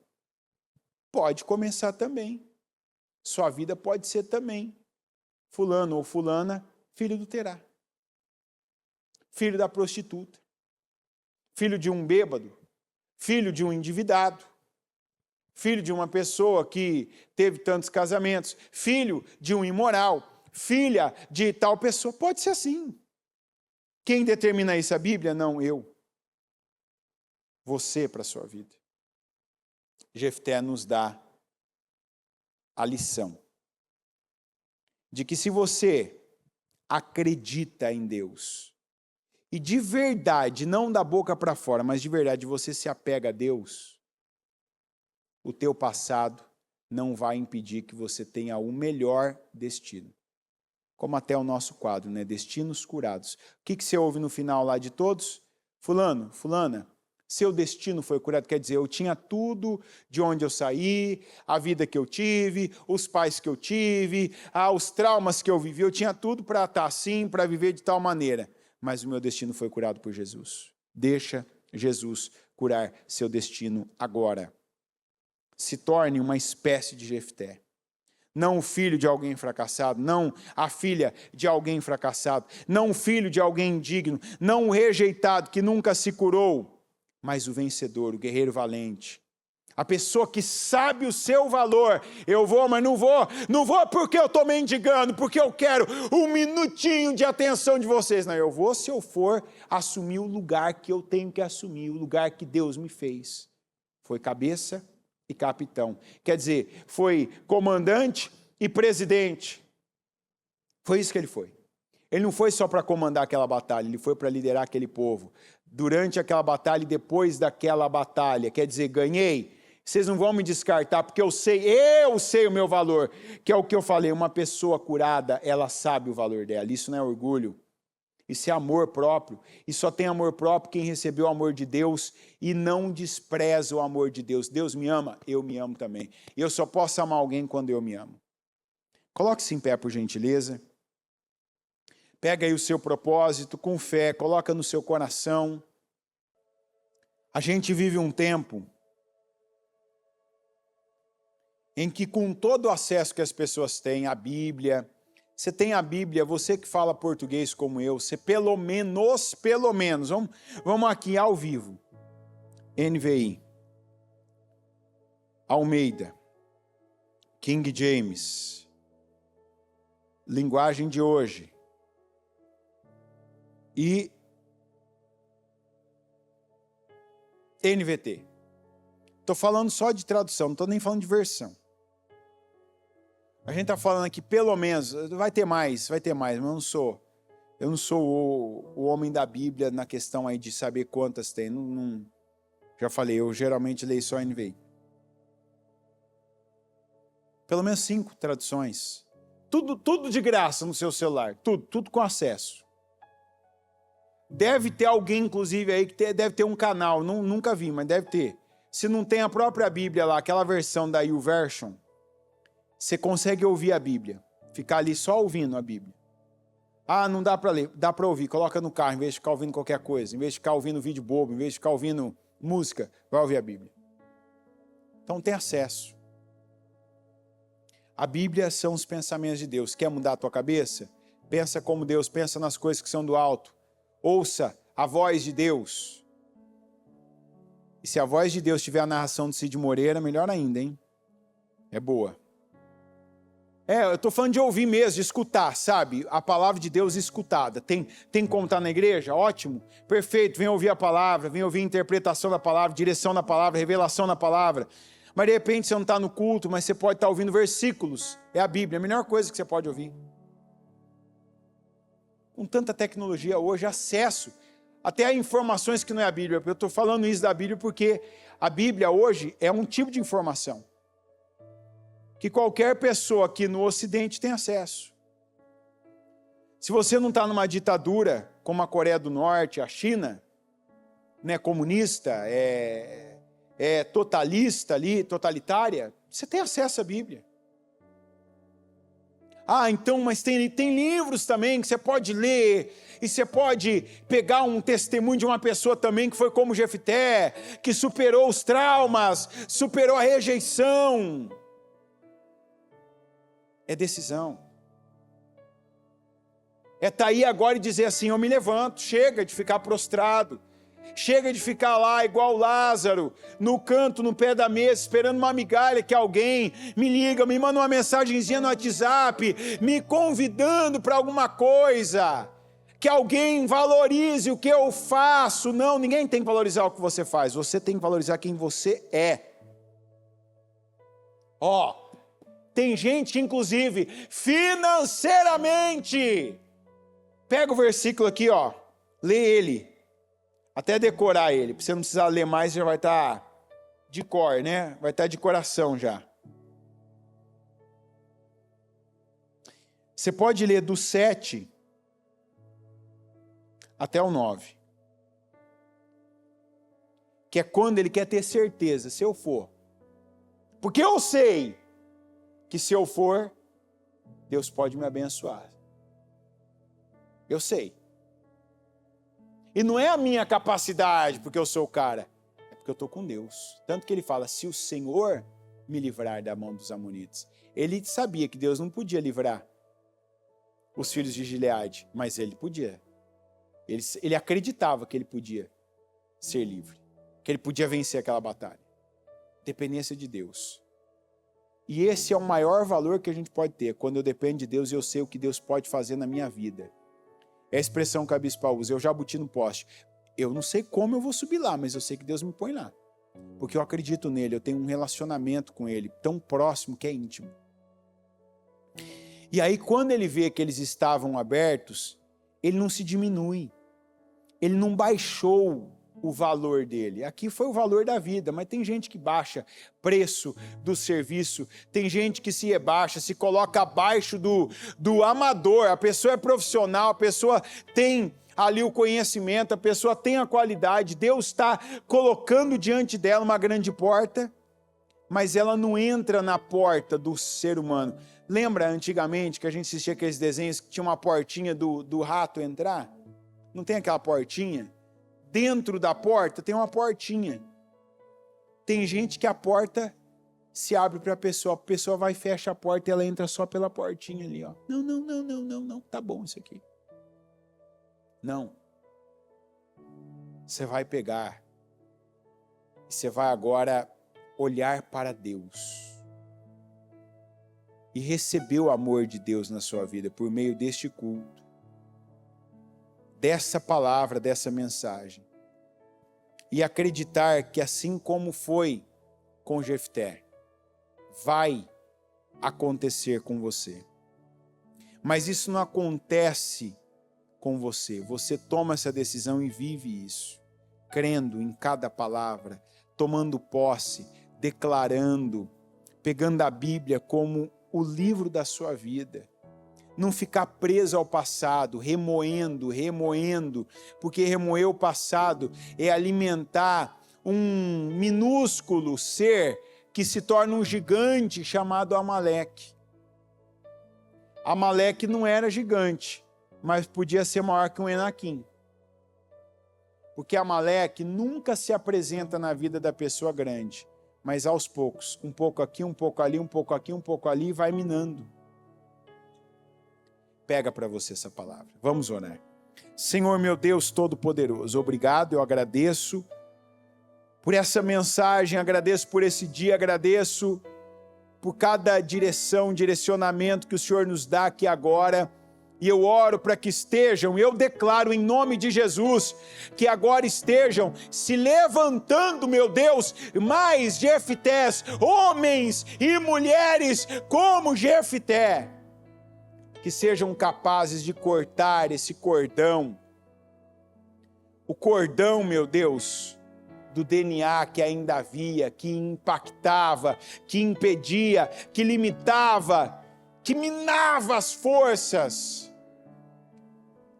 pode começar também. Sua vida pode ser também fulano ou fulana, filho do Terá, filho da prostituta, filho de um bêbado, filho de um endividado, filho de uma pessoa que teve tantos casamentos, filho de um imoral, filha de tal pessoa. Pode ser assim. Quem determina isso? A Bíblia? Não, eu. Você para a sua vida. Jefté nos dá a lição de que se você acredita em Deus e de verdade, não da boca para fora, mas de verdade você se apega a Deus, o teu passado não vai impedir que você tenha o melhor destino. Como até o nosso quadro, né? Destinos curados. O que você ouve no final lá de todos? Fulano, fulana, seu destino foi curado. Quer dizer, eu tinha tudo de onde eu saí, a vida que eu tive, os pais que eu tive, os traumas que eu vivi, eu tinha tudo para estar assim, para viver de tal maneira. Mas o meu destino foi curado por Jesus. Deixa Jesus curar seu destino agora. Se torne uma espécie de Jefté. Não o filho de alguém fracassado, não a filha de alguém fracassado, não o filho de alguém indigno, não o rejeitado que nunca se curou, mas o vencedor, o guerreiro valente. A pessoa que sabe o seu valor. Eu vou, mas não vou porque eu estou mendigando, porque eu quero um minutinho de atenção de vocês. Não, eu vou se eu for assumir o lugar que eu tenho que assumir, o lugar que Deus me fez. Foi cabeça e capitão. Quer dizer, foi comandante e presidente. Foi isso que ele foi. Ele não foi só para comandar aquela batalha, ele foi para liderar aquele povo. Durante aquela batalha e depois daquela batalha. Quer dizer, ganhei. Vocês não vão me descartar, porque eu sei o meu valor. Que é o que eu falei, uma pessoa curada, ela sabe o valor dela. Isso não é orgulho. Isso é amor próprio. E só tem amor próprio quem recebeu o amor de Deus e não despreza o amor de Deus. Deus me ama, eu me amo também. E eu só posso amar alguém quando eu me amo. Coloque-se em pé, por gentileza. Pega aí o seu propósito com fé, coloca no seu coração. A gente vive um tempo em que, com todo o acesso que as pessoas têm à Bíblia, você tem a Bíblia, você que fala português como eu, você pelo menos, vamos aqui ao vivo. NVI, Almeida, King James, linguagem de hoje, e NVT. Estou falando só de tradução, não estou nem falando de versão. A gente está falando aqui, pelo menos, vai ter mais, mas eu não sou o homem da Bíblia na questão aí de saber quantas tem. Já falei, eu geralmente leio só NVI. Pelo menos 5 traduções. Tudo de graça no seu celular, tudo com acesso. Deve ter alguém, inclusive, aí que deve ter um canal, nunca vi, mas deve ter. Se não tem a própria Bíblia lá, aquela versão da YouVersion, você consegue ouvir a Bíblia, ficar ali só ouvindo a Bíblia. Ah, não dá para ler, dá para ouvir, coloca no carro, em vez de ficar ouvindo qualquer coisa, em vez de ficar ouvindo vídeo bobo, em vez de ficar ouvindo música, vai ouvir a Bíblia. Então tem acesso. A Bíblia são os pensamentos de Deus. Quer mudar a tua cabeça? Pensa como Deus, pensa nas coisas que são do alto. Ouça a voz de Deus. E se a voz de Deus tiver a narração de Cid Moreira, melhor ainda, hein? É boa. Eu estou falando de ouvir mesmo, de escutar, sabe? A palavra de Deus escutada. Tem como estar na igreja? Ótimo, perfeito. Vem ouvir a palavra, vem ouvir a interpretação da palavra, direção da palavra, revelação da palavra. Mas de repente você não está no culto, mas você pode estar ouvindo versículos. É a Bíblia, a melhor coisa que você pode ouvir. Com tanta tecnologia hoje, acesso até a informações que não é a Bíblia. Eu estou falando isso da Bíblia porque a Bíblia hoje é um tipo de informação que qualquer pessoa aqui no Ocidente tem acesso. Se você não está numa ditadura como a Coreia do Norte, a China, né, comunista, totalista ali, totalitária, você tem acesso à Bíblia. Ah, então, mas tem livros também que você pode ler, e você pode pegar um testemunho de uma pessoa também que foi como Jefté, que superou os traumas, superou a rejeição. É decisão. É estar aí agora e dizer assim, eu me levanto, chega de ficar prostrado, chega de ficar lá igual Lázaro, no canto, no pé da mesa, esperando uma migalha que alguém me liga, me manda uma mensagenzinha no WhatsApp, me convidando para alguma coisa, que alguém valorize o que eu faço. Não, ninguém tem que valorizar o que você faz, você tem que valorizar quem você é. Tem gente que, inclusive, financeiramente, pega o versículo aqui, lê ele, até decorar ele, para você não precisar ler mais, já vai estar de cor, né? Vai estar de coração já. Você pode ler do 7 até o 9. Que é quando ele quer ter certeza, se eu for. Porque eu sei que se eu for, Deus pode me abençoar. Eu sei. E não é a minha capacidade, porque eu sou o cara, é porque eu estou com Deus. Tanto que ele fala, se o Senhor me livrar da mão dos amonitas. Ele sabia que Deus não podia livrar os filhos de Gileade, mas ele podia. Ele acreditava que ele podia ser livre, que ele podia vencer aquela batalha. Dependência de Deus. E esse é o maior valor que a gente pode ter. Quando eu dependo de Deus, eu sei o que Deus pode fazer na minha vida. É a expressão que a bispa usa, eu jabuti no poste. Eu não sei como eu vou subir lá, mas eu sei que Deus me põe lá. Porque eu acredito nele, eu tenho um relacionamento com ele, tão próximo que é íntimo. E aí quando ele vê que eles estavam abertos, ele não se diminui. Ele não baixou o valor dele. Aqui foi o valor da vida, mas tem gente que baixa preço do serviço, tem gente que se rebaixa, se coloca abaixo do amador, a pessoa é profissional, a pessoa tem ali o conhecimento, a pessoa tem a qualidade, Deus está colocando diante dela uma grande porta, mas ela não entra na porta do ser humano. Lembra antigamente que a gente assistia aqueles desenhos que tinha uma portinha do rato entrar? Não tem aquela portinha? Dentro da porta tem uma portinha. Tem gente que a porta se abre para a pessoa vai e fecha a porta e ela entra só pela portinha ali, ó. Não, tá bom isso aqui. Não. Você vai pegar e você vai agora olhar para Deus e receber o amor de Deus na sua vida por meio deste culto, dessa palavra, dessa mensagem, e acreditar que assim como foi com Jefté, vai acontecer com você. Mas isso não acontece com você. Você toma essa decisão e vive isso, crendo em cada palavra, tomando posse, declarando, pegando a Bíblia como o livro da sua vida. Não ficar preso ao passado, remoendo, porque remoer o passado é alimentar um minúsculo ser que se torna um gigante chamado Amaleque. Amaleque não era gigante, mas podia ser maior que um Enaquim. Porque Amaleque nunca se apresenta na vida da pessoa grande, mas aos poucos, um pouco aqui, um pouco ali, um pouco aqui, um pouco ali, vai minando. Pega para você essa palavra. Vamos orar. Senhor meu Deus Todo-Poderoso, obrigado, eu agradeço por essa mensagem, agradeço por esse dia, agradeço por cada direcionamento que o Senhor nos dá aqui agora, e eu oro para que estejam, eu declaro em nome de Jesus, que agora estejam se levantando, meu Deus, mais Jeftés, homens e mulheres como Jefté, que sejam capazes de cortar esse cordão, o cordão, meu Deus, do DNA que ainda havia, que impactava, que impedia, que limitava, que minava as forças,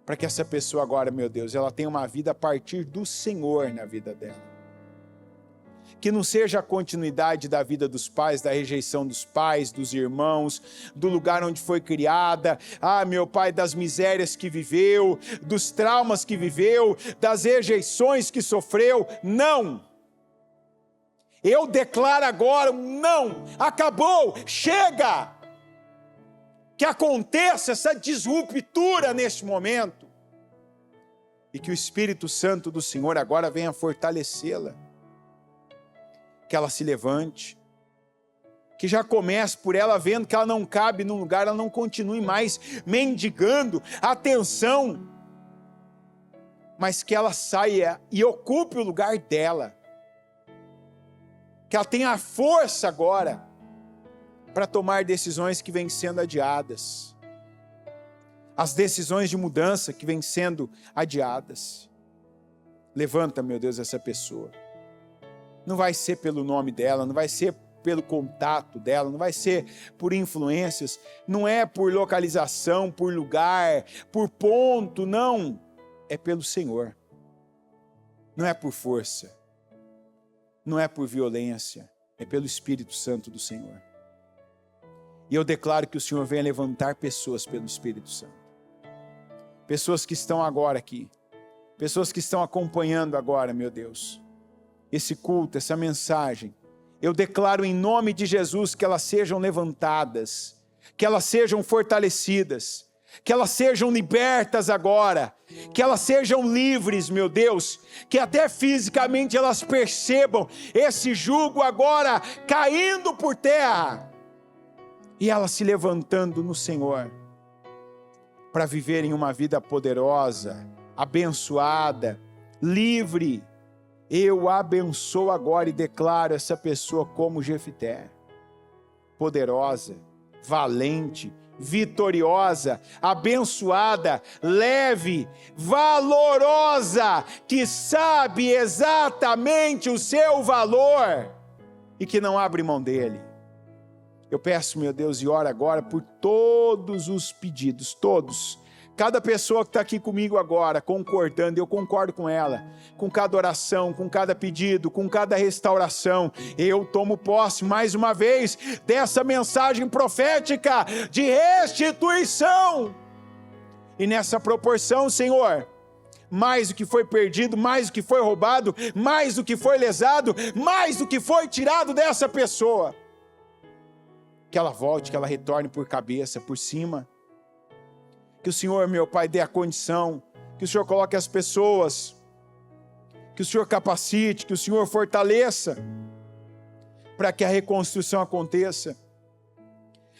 para que essa pessoa agora, meu Deus, ela tenha uma vida a partir do Senhor na vida dela. Que não seja a continuidade da vida dos pais, da rejeição dos pais, dos irmãos, do lugar onde foi criada, meu pai, das misérias que viveu, dos traumas que viveu, das rejeições que sofreu. Não! Eu declaro agora, não! Acabou! Chega! Que aconteça essa disruptura neste momento e que o Espírito Santo do Senhor agora venha fortalecê-la. Que ela se levante, que já comece por ela vendo que ela não cabe num lugar, ela não continue mais mendigando atenção, mas que ela saia e ocupe o lugar dela, que ela tenha a força agora para tomar decisões que vêm sendo adiadas, as decisões de mudança que vêm sendo adiadas. Levanta, meu Deus, essa pessoa. Não vai ser pelo nome dela, não vai ser pelo contato dela, não vai ser por influências, não é por localização, por lugar, por ponto, não. É pelo Senhor. Não é por força, não é por violência, é pelo Espírito Santo do Senhor. E eu declaro que o Senhor venha levantar pessoas pelo Espírito Santo. Pessoas que estão agora aqui, pessoas que estão acompanhando agora, meu Deus, esse culto, essa mensagem. Eu declaro em nome de Jesus que elas sejam levantadas, que elas sejam fortalecidas, que elas sejam libertas agora, que elas sejam livres, meu Deus, que até fisicamente elas percebam esse jugo agora caindo por terra, e elas se levantando no Senhor, para viverem uma vida poderosa, abençoada, livre. Eu abençoo agora e declaro essa pessoa como Jefté, poderosa, valente, vitoriosa, abençoada, leve, valorosa, que sabe exatamente o seu valor e que não abre mão dele. Eu peço, meu Deus, e oro agora por todos os pedidos, todos, Cada pessoa que está aqui comigo agora, concordando, eu concordo com ela, com cada oração, com cada pedido, com cada restauração, eu tomo posse mais uma vez dessa mensagem profética de restituição. E nessa proporção, Senhor, mais do que foi perdido, mais do que foi roubado, mais do que foi lesado, mais do que foi tirado dessa pessoa, que ela volte, que ela retorne por cabeça, por cima. Que o Senhor, meu Pai, dê a condição, que o Senhor coloque as pessoas, que o Senhor capacite, que o Senhor fortaleça, para que a reconstrução aconteça,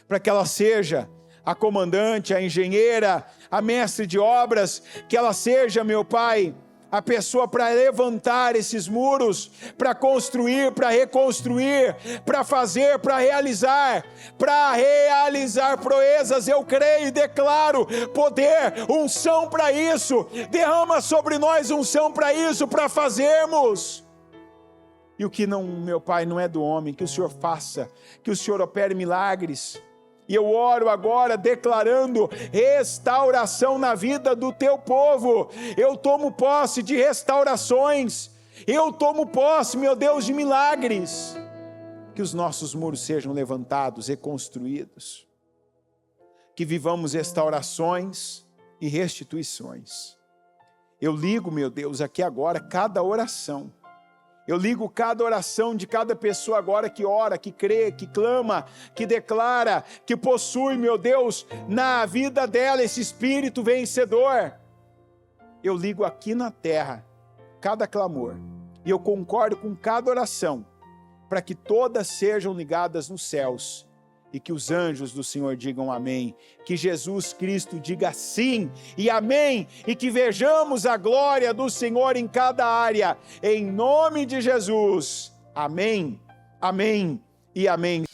para que ela seja a comandante, a engenheira, a mestre de obras, que ela seja, meu Pai, a pessoa para levantar esses muros, para construir, para reconstruir, para fazer, para realizar proezas. Eu creio e declaro poder, unção para isso. Derrama sobre nós unção para isso, para fazermos. E o que não, meu Pai, não é do homem, que o Senhor faça, que o Senhor opere milagres. E eu oro agora declarando restauração na vida do teu povo. Eu tomo posse de restaurações. Eu tomo posse, meu Deus, de milagres. Que os nossos muros sejam levantados, reconstruídos. Que vivamos restaurações e restituições. Eu ligo, meu Deus, aqui agora cada oração. Eu ligo cada oração de cada pessoa agora que ora, que crê, que clama, que declara, que possui, meu Deus, na vida dela esse espírito vencedor. Eu ligo aqui na terra cada clamor e eu concordo com cada oração para que todas sejam ligadas nos céus e que os anjos do Senhor digam amém, que Jesus Cristo diga sim e amém, e que vejamos a glória do Senhor em cada área, em nome de Jesus, amém, amém e amém.